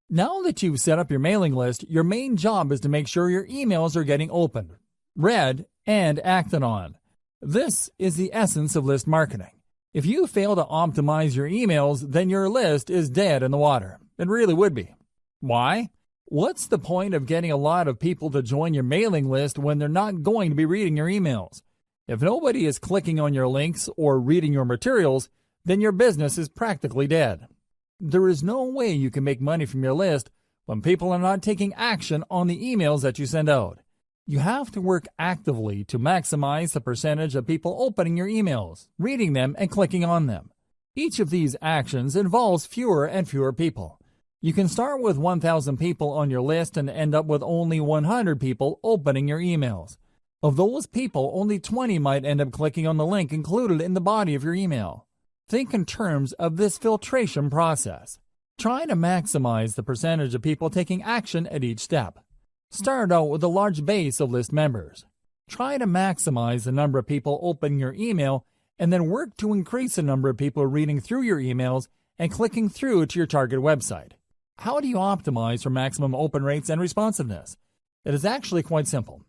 Now that you've set up your mailing list, your main job is to make sure your emails are getting opened, read, and acted on. This is the essence of list marketing. If you fail to optimize your emails, then your list is dead in the water. It really would be. Why? What's the point of getting a lot of people to join your mailing list when they're not going to be reading your emails? If nobody is clicking on your links or reading your materials, then your business is practically dead. There is no way you can make money from your list when people are not taking action on the emails that you send out. You have to work actively to maximize the percentage of people opening your emails, reading them, and clicking on them. Each of these actions involves fewer and fewer people. You can start with 1,000 people on your list and end up with only 100 people opening your emails. Of those people, only 20 might end up clicking on the link included in the body of your email. Think in terms of this filtration process. Try to maximize the percentage of people taking action at each step. Start out with a large base of list members. Try to maximize the number of people opening your email, and then work to increase the number of people reading through your emails and clicking through to your target website. How do you optimize for maximum open rates and responsiveness? It is actually quite simple.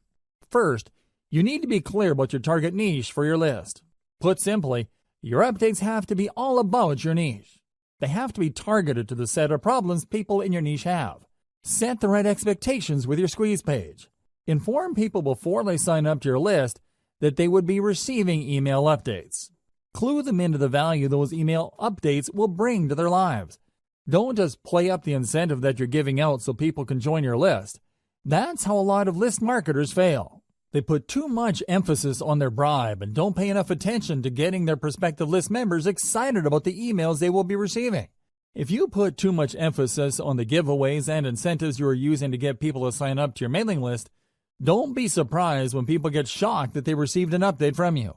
First, you need to be clear about your target niche for your list. Put simply, your updates have to be all about your niche. They have to be targeted to the set of problems people in your niche have. Set the right expectations with your squeeze page. Inform people before they sign up to your list that they would be receiving email updates. Clue them into the value those email updates will bring to their lives. Don't just play up the incentive that you're giving out so people can join your list. That's how a lot of list marketers fail. They put too much emphasis on their bribe and don't pay enough attention to getting their prospective list members excited about the emails they will be receiving. If you put too much emphasis on the giveaways and incentives you are using to get people to sign up to your mailing list, don't be surprised when people get shocked that they received an update from you.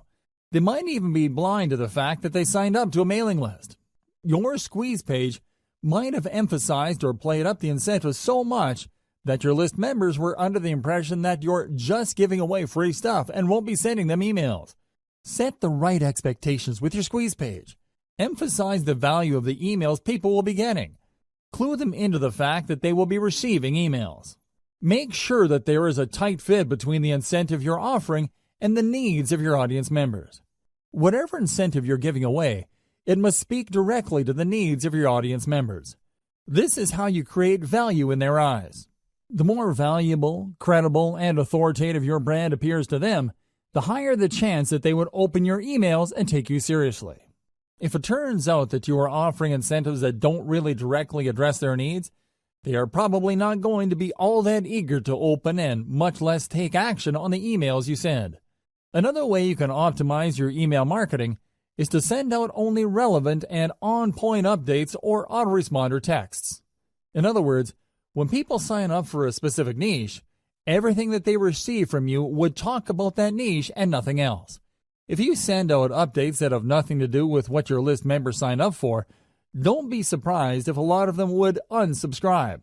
They might even be blind to the fact that they signed up to a mailing list. Your squeeze page might have emphasized or played up the incentives so much that your list members were under the impression that you're just giving away free stuff and won't be sending them emails. Set the right expectations with your squeeze page. Emphasize the value of the emails people will be getting. Clue them into the fact that they will be receiving emails. Make sure that there is a tight fit between the incentive you're offering and the needs of your audience members. Whatever incentive you're giving away, it must speak directly to the needs of your audience members. This is how you create value in their eyes. The more valuable, credible, and authoritative your brand appears to them, the higher the chance that they would open your emails and take you seriously. If it turns out that you are offering incentives that don't really directly address their needs, they are probably not going to be all that eager to open and much less take action on the emails you send. Another way you can optimize your email marketing is to send out only relevant and on-point updates or autoresponder texts. In other words, when people sign up for a specific niche, everything that they receive from you would talk about that niche and nothing else. If you send out updates that have nothing to do with what your list members sign up for, don't be surprised if a lot of them would unsubscribe.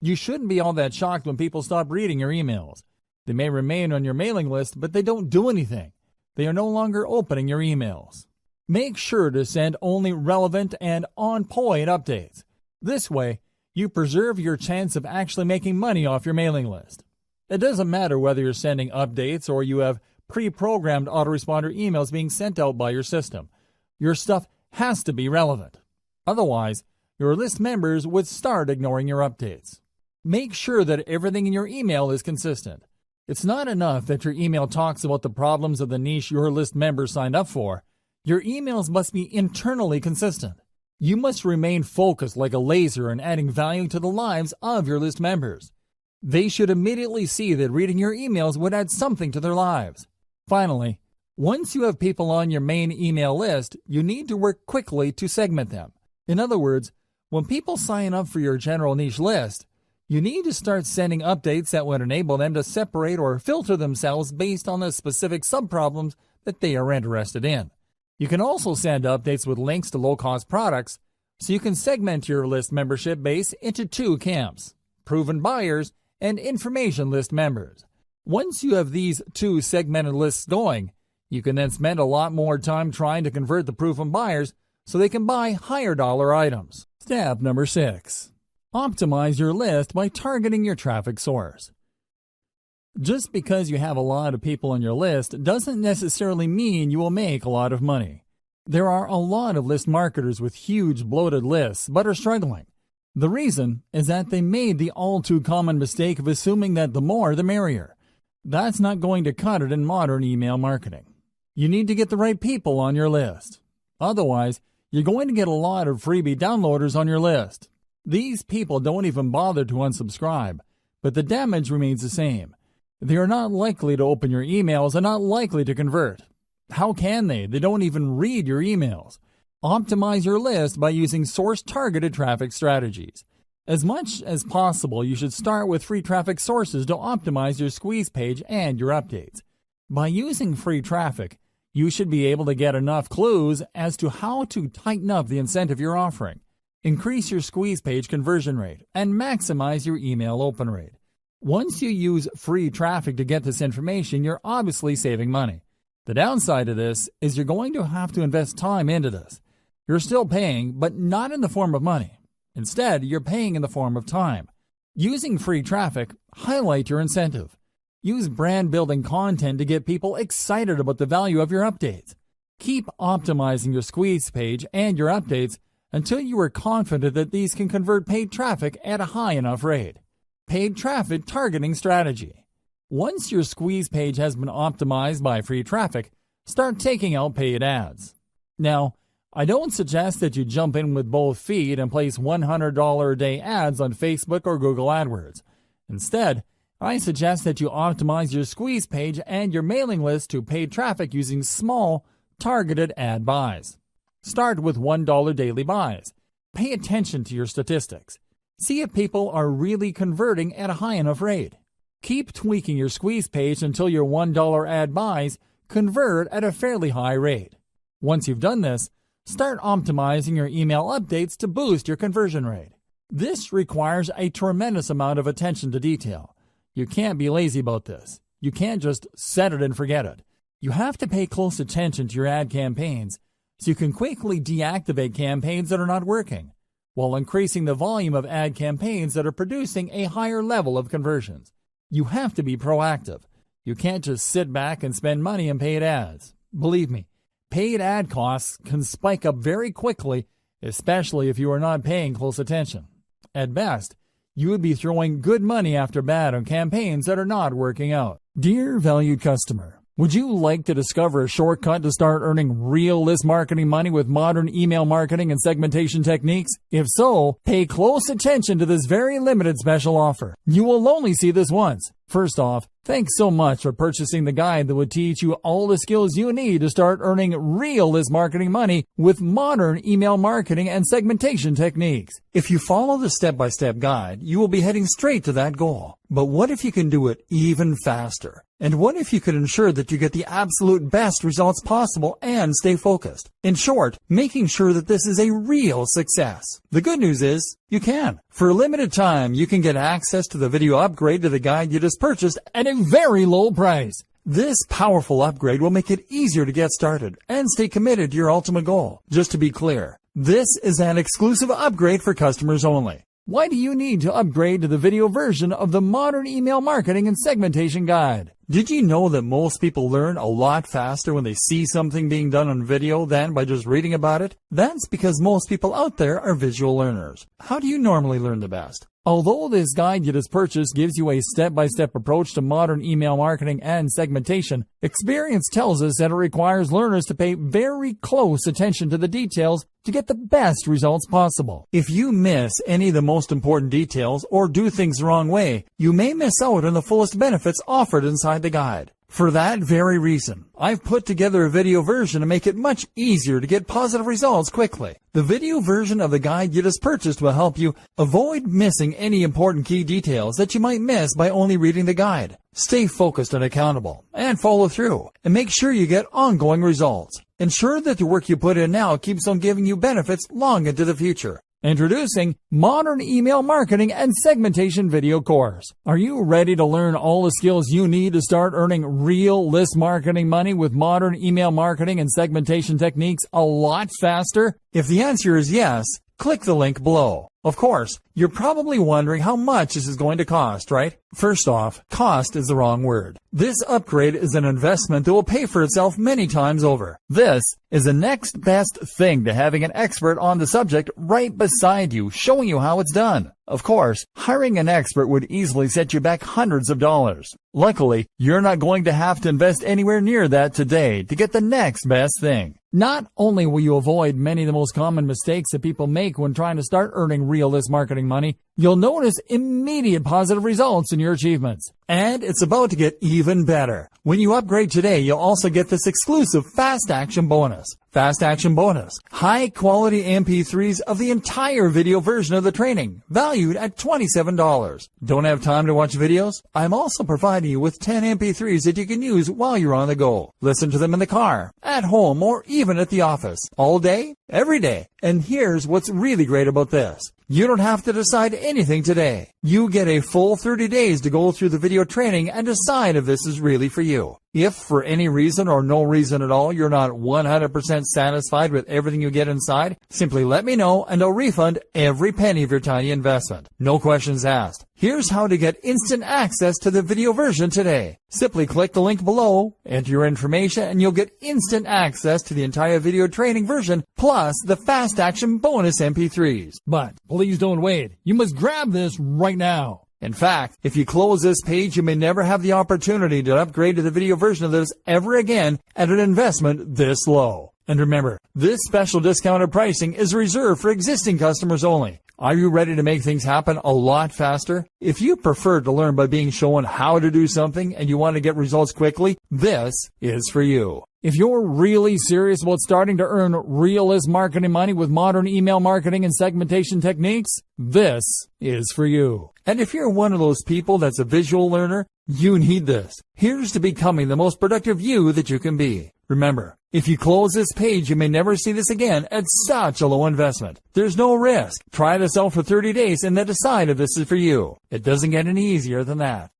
You shouldn't be all that shocked when people stop reading your emails. They may remain on your mailing list, but they don't do anything. They are no longer opening your emails. Make sure to send only relevant and on-point updates. This way, you preserve your chance of actually making money off your mailing list. It doesn't matter whether you're sending updates or you have pre-programmed autoresponder emails being sent out by your system. Your stuff has to be relevant. Otherwise, your list members would start ignoring your updates. Make sure that everything in your email is consistent. It's not enough that your email talks about the problems of the niche your list members signed up for. Your emails must be internally consistent. You must remain focused like a laser in adding value to the lives of your list members. They should immediately see that reading your emails would add something to their lives. Finally, once you have people on your main email list, you need to work quickly to segment them. In other words, when people sign up for your general niche list, you need to start sending updates that would enable them to separate or filter themselves based on the specific subproblems that they are interested in. You can also send updates with links to low-cost products, so you can segment your list membership base into two camps: proven buyers and information list members. Once you have these two segmented lists going, you can then spend a lot more time trying to convert the proven buyers so they can buy higher dollar items. Step number 6. Optimize your list by targeting your traffic source. Just because you have a lot of people on your list doesn't necessarily mean you will make a lot of money. There are a lot of list marketers with huge bloated lists but are struggling. The reason is that they made the all-too-common mistake of assuming that the more the merrier. That's not going to cut it in modern email marketing. You need to get the right people on your list. Otherwise, you're going to get a lot of freebie downloaders on your list. These people don't even bother to unsubscribe, but the damage remains the same. They are not likely to open your emails and not likely to convert. How can they? They don't even read your emails. Optimize your list by using source-targeted traffic strategies. As much as possible, you should start with free traffic sources to optimize your squeeze page and your updates. By using free traffic, you should be able to get enough clues as to how to tighten up the incentive you're offering, increase your squeeze page conversion rate, and maximize your email open rate. Once you use free traffic to get this information, you're obviously saving money. The downside of this is you're going to have to invest time into this. You're still paying, but not in the form of money. Instead, you're paying in the form of time. Using free traffic, highlight your incentive. Use brand-building content to get people excited about the value of your updates. Keep optimizing your squeeze page and your updates until you are confident that these can convert paid traffic at a high enough rate. Paid traffic targeting strategy. Once your squeeze page has been optimized by free traffic, start taking out paid ads. Now, I don't suggest that you jump in with both feet and place $100 a day ads on Facebook or Google AdWords. Instead, I suggest that you optimize your squeeze page and your mailing list to paid traffic using small, targeted ad buys. Start with $1 daily buys. Pay attention to your statistics. See if people are really converting at a high enough rate. Keep tweaking your squeeze page until your $1 ad buys convert at a fairly high rate. Once you've done this, start optimizing your email updates to boost your conversion rate. This requires a tremendous amount of attention to detail. You can't be lazy about this. You can't just set it and forget it. You have to pay close attention to your ad campaigns so you can quickly deactivate campaigns that are not working, while increasing the volume of ad campaigns that are producing a higher level of conversions. You have to be proactive. You can't just sit back and spend money on paid ads. Believe me, paid ad costs can spike up very quickly, especially if you are not paying close attention. At best, you would be throwing good money after bad on campaigns that are not working out. Dear valued customer, would you like to discover a shortcut to start earning real list marketing money with modern email marketing and segmentation techniques? If so, pay close attention to this very limited special offer. You will only see this once. First off, thanks so much for purchasing the guide that would teach you all the skills you need to start earning real list marketing money with modern email marketing and segmentation techniques. If you follow the step-by-step guide, you will be heading straight to that goal. But what if you can do it even faster? And what if you could ensure that you get the absolute best results possible and stay focused? In short, making sure that this is a real success. The good news is, you can. For a limited time, you can get access to the video upgrade to the guide you just purchased at a very low price. This powerful upgrade will make it easier to get started and stay committed to your ultimate goal. Just to be clear, this is an exclusive upgrade for customers only. Why do you need to upgrade to the video version of the Modern Email Marketing and Segmentation Guide? Did you know that most people learn a lot faster when they see something being done on video than by just reading about it? That's because most people out there are visual learners. How do you normally learn the best? Although this guide you just purchased gives you a step-by-step approach to modern email marketing and segmentation, experience tells us that it requires learners to pay very close attention to the details to get the best results possible. If you miss any of the most important details or do things the wrong way, you may miss out on the fullest benefits offered inside the guide. For that very reason, I've put together a video version to make it much easier to get positive results quickly. The video version of the guide you just purchased will help you avoid missing any important key details that you might miss by only reading the guide. Stay focused and accountable, and follow through, and make sure you get ongoing results. Ensure that the work you put in now keeps on giving you benefits long into the future. Introducing Modern Email Marketing and Segmentation Video Course. Are you ready to learn all the skills you need to start earning real list marketing money with modern email marketing and segmentation techniques a lot faster? If the answer is yes, click the link below. Of course, you're probably wondering how much this is going to cost, right? First off, cost is the wrong word. This upgrade is an investment that will pay for itself many times over. This is the next best thing to having an expert on the subject right beside you, showing you how it's done. Of course, hiring an expert would easily set you back hundreds of dollars. Luckily, you're not going to have to invest anywhere near that today to get the next best thing. Not only will you avoid many of the most common mistakes that people make when trying to start earning real list marketing money, you'll notice immediate positive results in your achievements. And it's about to get even better. When you upgrade today, you'll also get this exclusive Fast Action bonus. Fast Action bonus. High quality MP3s of the entire video version of the training, valued at $27. Don't have time to watch videos? I'm also providing you with 10 MP3s that you can use while you're on the go. Listen to them in the car, at home, or even at the office. All day, every day. And here's what's really great about this. You don't have to decide anything today. You get a full 30 days to go through the video training and decide if this is really for you. If for any reason or no reason at all you're not 100% satisfied with everything you get inside, simply let me know and I'll refund every penny of your tiny investment. No questions asked. Here's how to get instant access to the video version today. Simply click the link below, enter your information, and you'll get instant access to the entire video training version plus the Fast Action bonus MP3s. But please don't wait. You must grab this right now. In fact, if you close this page, you may never have the opportunity to upgrade to the video version of this ever again at an investment this low. And remember, this special discounted pricing is reserved for existing customers only. Are you ready to make things happen a lot faster? If you prefer to learn by being shown how to do something and you want to get results quickly, this is for you. If you're really serious about starting to earn real list marketing money with modern email marketing and segmentation techniques, this is for you. And if you're one of those people that's a visual learner, you need this. Here's to becoming the most productive you that you can be. Remember, if you close this page, you may never see this again at such a low investment. There's no risk. Try this out for 30 days and then decide if this is for you. It doesn't get any easier than that.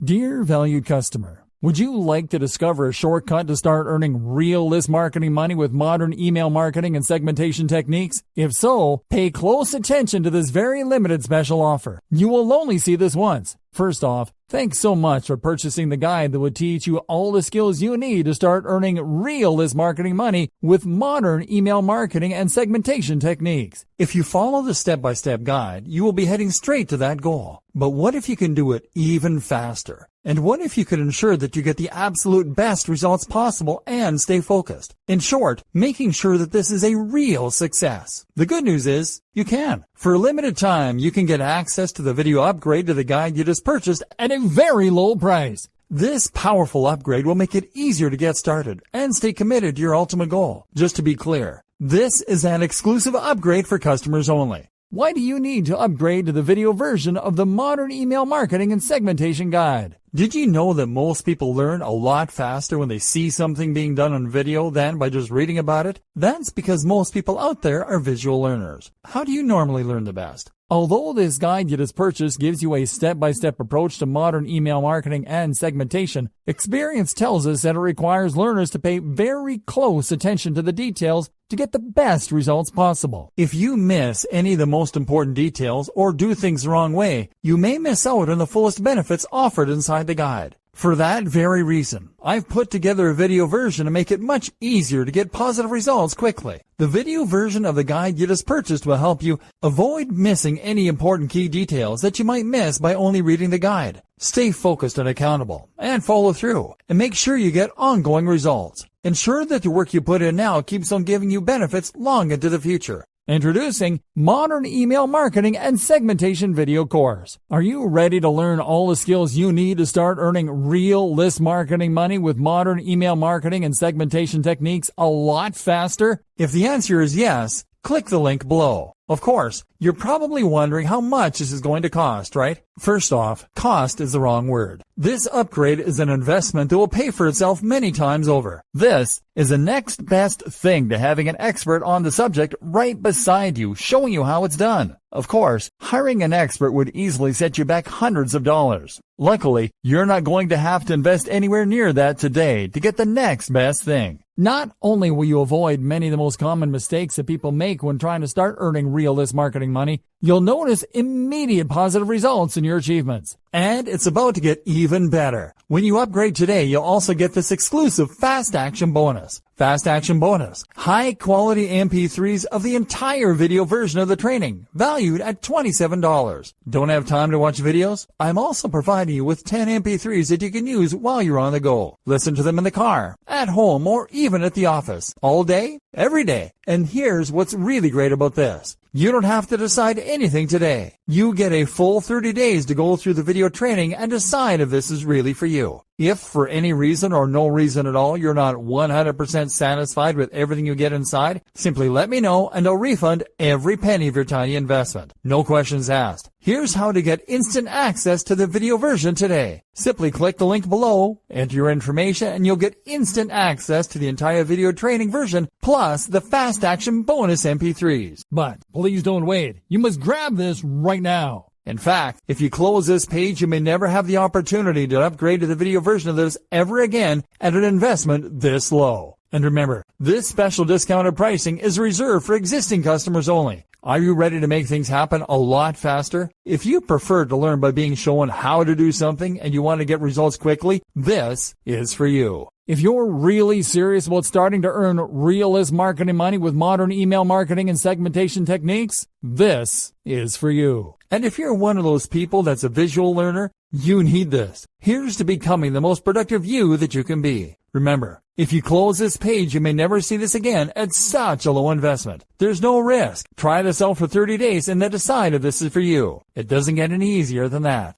Dear valued customer, would you like to discover a shortcut to start earning real list marketing money with modern email marketing and segmentation techniques? If so, pay close attention to this very limited special offer. You will only see this once. First off, thanks so much for purchasing the guide that would teach you all the skills you need to start earning real list marketing money with modern email marketing and segmentation techniques. If you follow the step-by-step guide, you will be heading straight to that goal. But what if you can do it even faster? And what if you could ensure that you get the absolute best results possible and stay focused? In short, making sure that this is a real success. The good news is, you can. For a limited time, you can get access to the video upgrade to the guide you just purchased at a very low price. This powerful upgrade will make it easier to get started and stay committed to your ultimate goal. Just to be clear, this is an exclusive upgrade for customers only. Why do you need to upgrade to the video version of the modern email marketing and segmentation guide? Did you know that most people learn a lot faster when they see something being done on video than by just reading about it? That's because most people out there are visual learners. How do you normally learn the best? Although this guide you just purchased gives you a step-by-step approach to modern email marketing and segmentation, experience tells us that it requires learners to pay very close attention to the details to get the best results possible. If you miss any of the most important details or do things the wrong way, you may miss out on the fullest benefits offered inside the guide. For that very reason, I've put together a video version to make it much easier to get positive results quickly. The video version of the guide you just purchased will help you avoid missing any important key details that you might miss by only reading the guide. Stay focused and accountable, and follow through, and make sure you get ongoing results. Ensure that the work you put in now keeps on giving you benefits long into the future. Introducing Modern Email Marketing and Segmentation Video Course. Are you ready to learn all the skills you need to start earning real list marketing money with modern email marketing and segmentation techniques a lot faster? If the answer is yes, click the link below. Of course, you're probably wondering how much this is going to cost, right? First off, cost is the wrong word. This upgrade is an investment that will pay for itself many times over. This is the next best thing to having an expert on the subject right beside you, showing you how it's done. Of course, hiring an expert would easily set you back hundreds of dollars. Luckily, you're not going to have to invest anywhere near that today to get the next best thing. Not only will you avoid many of the most common mistakes that people make when trying to start earning real list marketing money, you'll notice immediate positive results in your achievements. And it's about to get even better. When you upgrade today, you'll also get this exclusive Fast Action bonus. Fast Action bonus. High quality MP3s of the entire video version of the training, valued at $27. Don't have time to watch videos? I'm also providing you with 10 MP3s that you can use while you're on the go. Listen to them in the car, at home, or even at the office. All day, every day. And here's what's really great about this. You don't have to decide anything today. You get a full 30 days to go through the video training and decide if this is really for you. If for any reason or no reason at all you're not 100% satisfied with everything you get inside, simply let me know and I'll refund every penny of your tiny investment. No questions asked. Here's how to get instant access to the video version today. Simply click the link below, enter your information, and you'll get instant access to the entire video training version plus the Fast Action bonus MP3s. But please don't wait. You must grab this right now. In fact, if you close this page, you may never have the opportunity to upgrade to the video version of this ever again at an investment this low. And remember, this special discounted pricing is reserved for existing customers only. Are you ready to make things happen a lot faster? If you prefer to learn by being shown how to do something and you want to get results quickly, this is for you. If you're really serious about starting to earn real list marketing money with modern email marketing and segmentation techniques, this is for you. And if you're one of those people that's a visual learner, you need this. Here's to becoming the most productive you that you can be. Remember, if you close this page, you may never see this again at such a low investment. There's no risk. Try this out for 30 days and then decide if this is for you. It doesn't get any easier than that.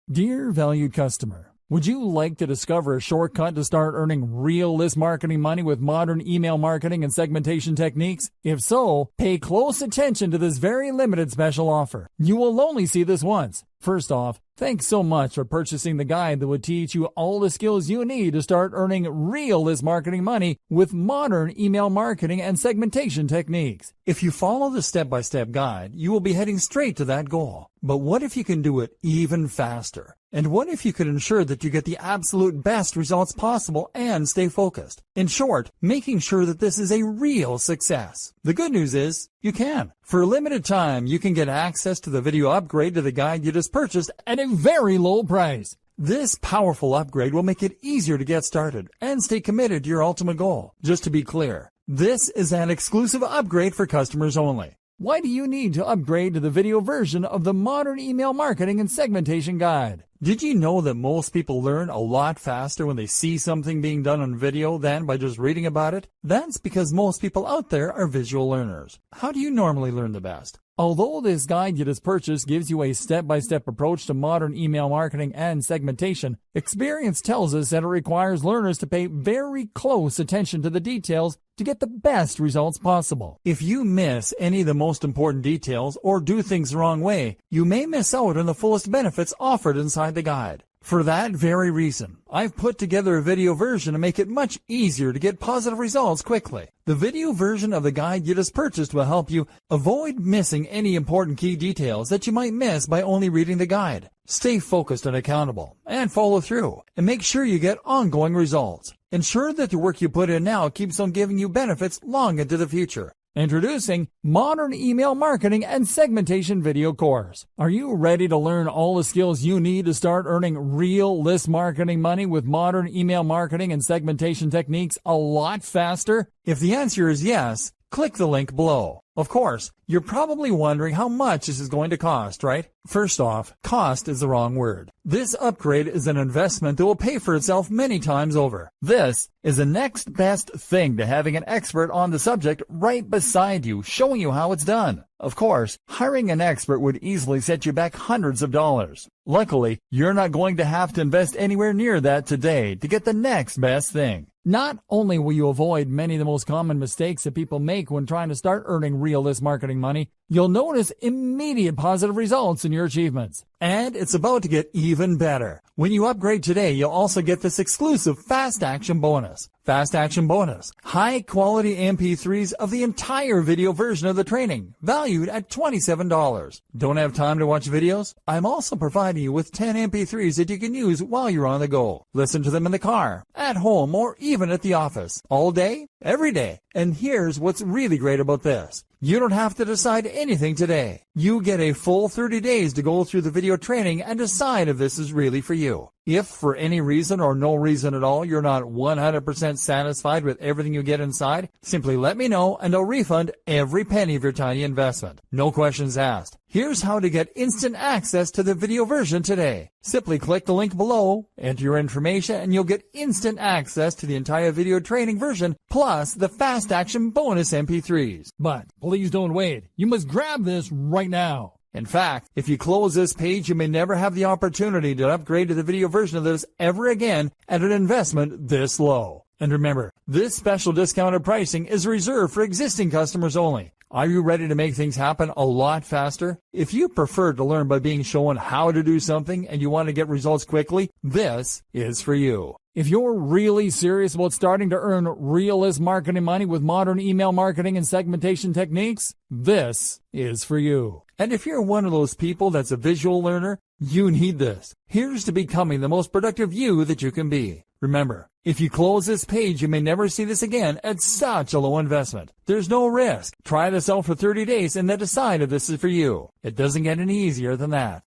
Dear valued customer, Would you like to discover a shortcut to start earning real list marketing money with modern email marketing and segmentation techniques? If so, pay close attention to this very limited special offer. You will only see this once. First off, thanks so much for purchasing the guide that would teach you all the skills you need to start earning real list marketing money with modern email marketing and segmentation techniques. If you follow the step-by-step guide, you will be heading straight to that goal. But what if you can do it even faster? And what if you could ensure that you get the absolute best results possible and stay focused? In short, making sure that this is a real success. The good news is, you can. For a limited time, you can get access to the video upgrade to the guide you just purchased at a very low price. This powerful upgrade will make it easier to get started and stay committed to your ultimate goal. Just to be clear, this is an exclusive upgrade for customers only. Why do you need to upgrade to the video version of the modern email marketing and segmentation guide? Did you know that most people learn a lot faster when they see something being done on video than by just reading about it? That's because most people out there are visual learners. How do you normally learn the best? Although this guide you just purchased gives you a step-by-step approach to modern email marketing and segmentation, experience tells us that it requires learners to pay very close attention to the details to get the best results possible. If you miss any of the most important details or do things the wrong way, you may miss out on the fullest benefits offered inside the guide. For that very reason, I've put together a video version to make it much easier to get positive results quickly. The video version of the guide you just purchased will help you avoid missing any important key details that you might miss by only reading the guide. Stay focused and accountable, and follow through, and make sure you get ongoing results. Ensure that the work you put in now keeps on giving you benefits long into the future. Introducing Modern Email Marketing and Segmentation Video Course. Are you ready to learn all the skills you need to start earning real list marketing money with modern email marketing and segmentation techniques a lot faster? If the answer is yes, click the link below. Of course, you're probably wondering how much this is going to cost, right? First off, cost is the wrong word. This upgrade is an investment that will pay for itself many times over. This is the next best thing to having an expert on the subject right beside you, showing you how it's done. Of course, hiring an expert would easily set you back hundreds of dollars. Luckily, you're not going to have to invest anywhere near that today to get the next best thing. Not only will you avoid many of the most common mistakes that people make when trying to start earning real list marketing money, you'll notice immediate positive results in your achievements. And it's about to get even better. When you upgrade today, you'll also get this exclusive Fast Action Bonus. Fast Action Bonus. High quality MP3s of the entire video version of the training, valued at $27. Don't have time to watch videos? I'm also providing you with 10 MP3s that you can use while you're on the go. Listen to them in the car, at home, or even at the office. All day, every day. And here's what's really great about this. You don't have to decide anything today. You get a full 30 days to go through the video training and decide if this is really for you. If for any reason or no reason at all you're not 100% satisfied with everything you get inside, simply let me know and I'll refund every penny of your tiny investment. No questions asked. Here's how to get instant access to the video version today. Simply click the link below, enter your information, and you'll get instant access to the entire video training version plus the Fast Action Bonus MP3s. But please don't wait. You must grab this right now. In fact, if you close this page, you may never have the opportunity to upgrade to the video version of this ever again at an investment this low. And remember, this special discounted pricing is reserved for existing customers only. Are you ready to make things happen a lot faster? If you prefer to learn by being shown how to do something and you want to get results quickly, this is for you. If you're really serious about starting to earn realist marketing money with modern email marketing and segmentation techniques, this is for you. And if you're one of those people that's a visual learner, you need this. Here's to becoming the most productive you that you can be. Remember, if you close this page, you may never see this again at such a low investment. There's no risk. Try this out for 30 days and then decide if this is for you. It doesn't get any easier than that.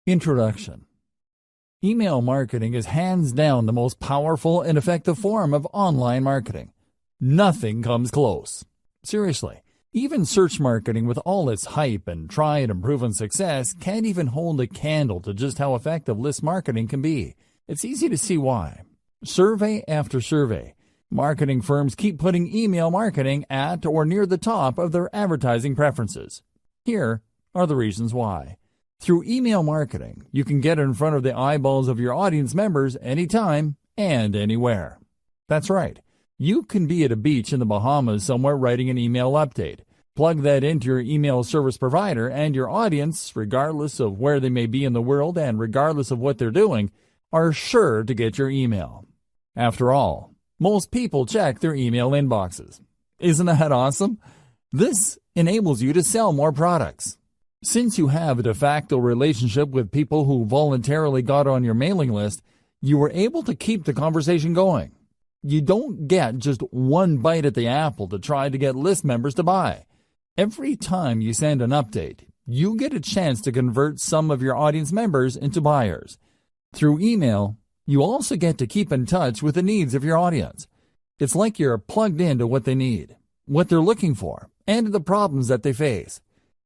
Introduction. Email marketing is hands down the most powerful and effective form of online marketing. Nothing comes close. Seriously, even search marketing with all its hype and tried and proven success can't even hold a candle to just how effective list marketing can be. It's easy to see why. Survey after survey, marketing firms keep putting email marketing at or near the top of their advertising preferences. Here are the reasons why. Through email marketing, you can get in front of the eyeballs of your audience members anytime and anywhere. That's right. You can be at a beach in the Bahamas somewhere writing an email update. Plug that into your email service provider, and your audience, regardless of where they may be in the world and regardless of what they're doing, are sure to get your email. After all, most people check their email inboxes. Isn't that awesome? This enables you to sell more products. Since you have a de facto relationship with people who voluntarily got on your mailing list, you were able to keep the conversation going. You don't get just one bite at the apple to try to get list members to buy. Every time you send an update, you get a chance to convert some of your audience members into buyers. Through email, you also get to keep in touch with the needs of your audience. It's like you're plugged into what they need, what they're looking for, and the problems that they face.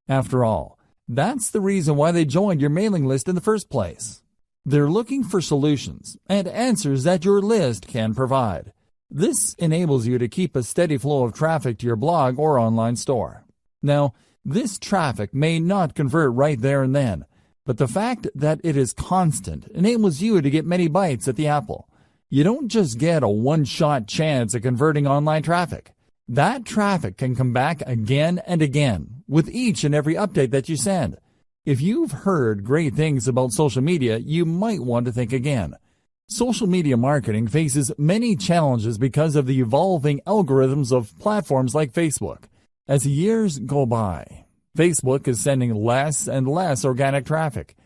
After all, that's the reason why they joined your mailing list in the first place. They're looking for solutions and answers that your list can provide. This enables you to keep a steady flow of traffic to your blog or online store. Now, this traffic may not convert right there and then, but the fact that it is constant enables you to get many bites at the apple. You don't just get a one-shot chance at converting online traffic. That traffic can come back again and again with each and every update that you send. If you've heard great things about social media, you might want to think again. Social media marketing faces many challenges because of the evolving algorithms of platforms like Facebook. As years go by, Facebook is sending less and less organic traffic.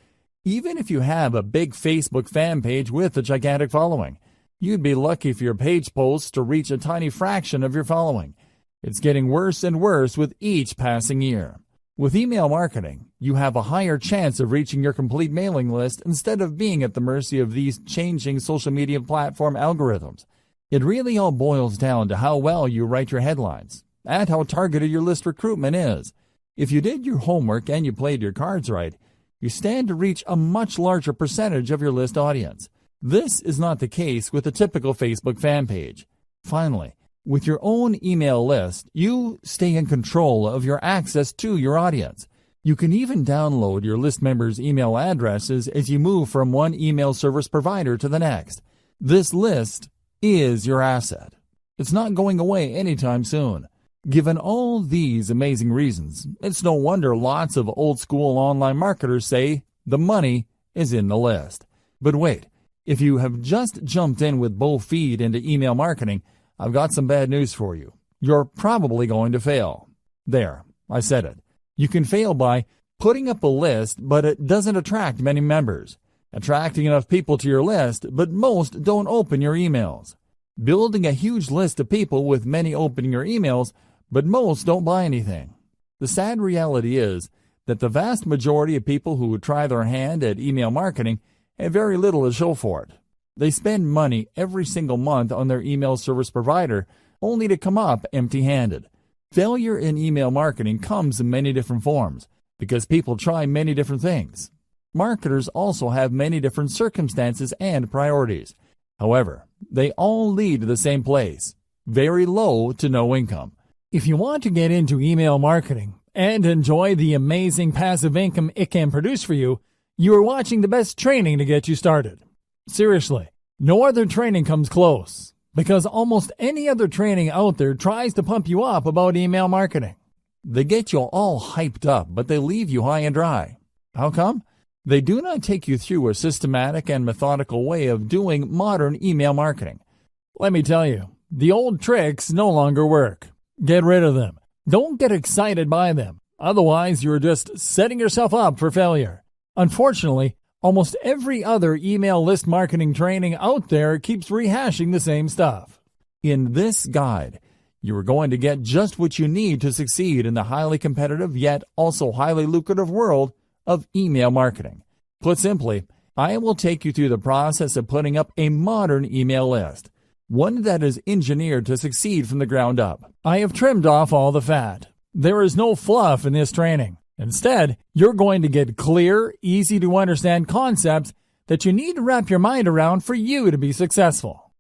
Even if you have a big Facebook fan page with a gigantic following, you'd be lucky for your page posts to reach a tiny fraction of your following. It's getting worse and worse with each passing year. With email marketing, you have a higher chance of reaching your complete mailing list instead of being at the mercy of these changing social media platform algorithms. It really all boils down to how well you write your headlines and how targeted your list recruitment is. If you did your homework and you played your cards right, you stand to reach a much larger percentage of your list audience. This is not the case with a typical Facebook fan page. Finally, with your own email list, you stay in control of your access to your audience. You can even download your list members' email addresses as you move from one email service provider to the next. This list is your asset. It's not going away anytime soon. Given all these amazing reasons, it's no wonder lots of old-school online marketers say the money is in the list. But wait, if you have just jumped in with both feet into email marketing, I've got some bad news for you. You're probably going to fail. There, I said it. You can fail by putting up a list, but it doesn't attract many members. Attracting enough people to your list, but most don't open your emails. Building a huge list of people with many opening your emails, but most don't buy anything. The sad reality is that the vast majority of people who try their hand at email marketing have very little to show for it. They spend money every single month on their email service provider only to come up empty-handed. Failure in email marketing comes in many different forms because people try many different things. Marketers also have many different circumstances and priorities. However, they all lead to the same place: very low to no income. If you want to get into email marketing and enjoy the amazing passive income it can produce for you, you are watching the best training to get you started. Seriously, no other training comes close, because almost any other training out there tries to pump you up about email marketing. They get you all hyped up, but they leave you high and dry. How come? They do not take you through a systematic and methodical way of doing modern email marketing. Let me tell you, the old tricks no longer work. Get rid of them. Don't get excited by them. Otherwise, you're just setting yourself up for failure. Unfortunately, almost every other email list marketing training out there keeps rehashing the same stuff. In this guide, you are going to get just what you need to succeed in the highly competitive yet also highly lucrative world of email marketing. Put simply, I will take you through the process of putting up a modern email list, one that is engineered to succeed from the ground up. I have trimmed off all the fat. There is no fluff in this training. Instead, you're going to get clear, easy-to-understand concepts that you need to wrap your mind around for you to be successful.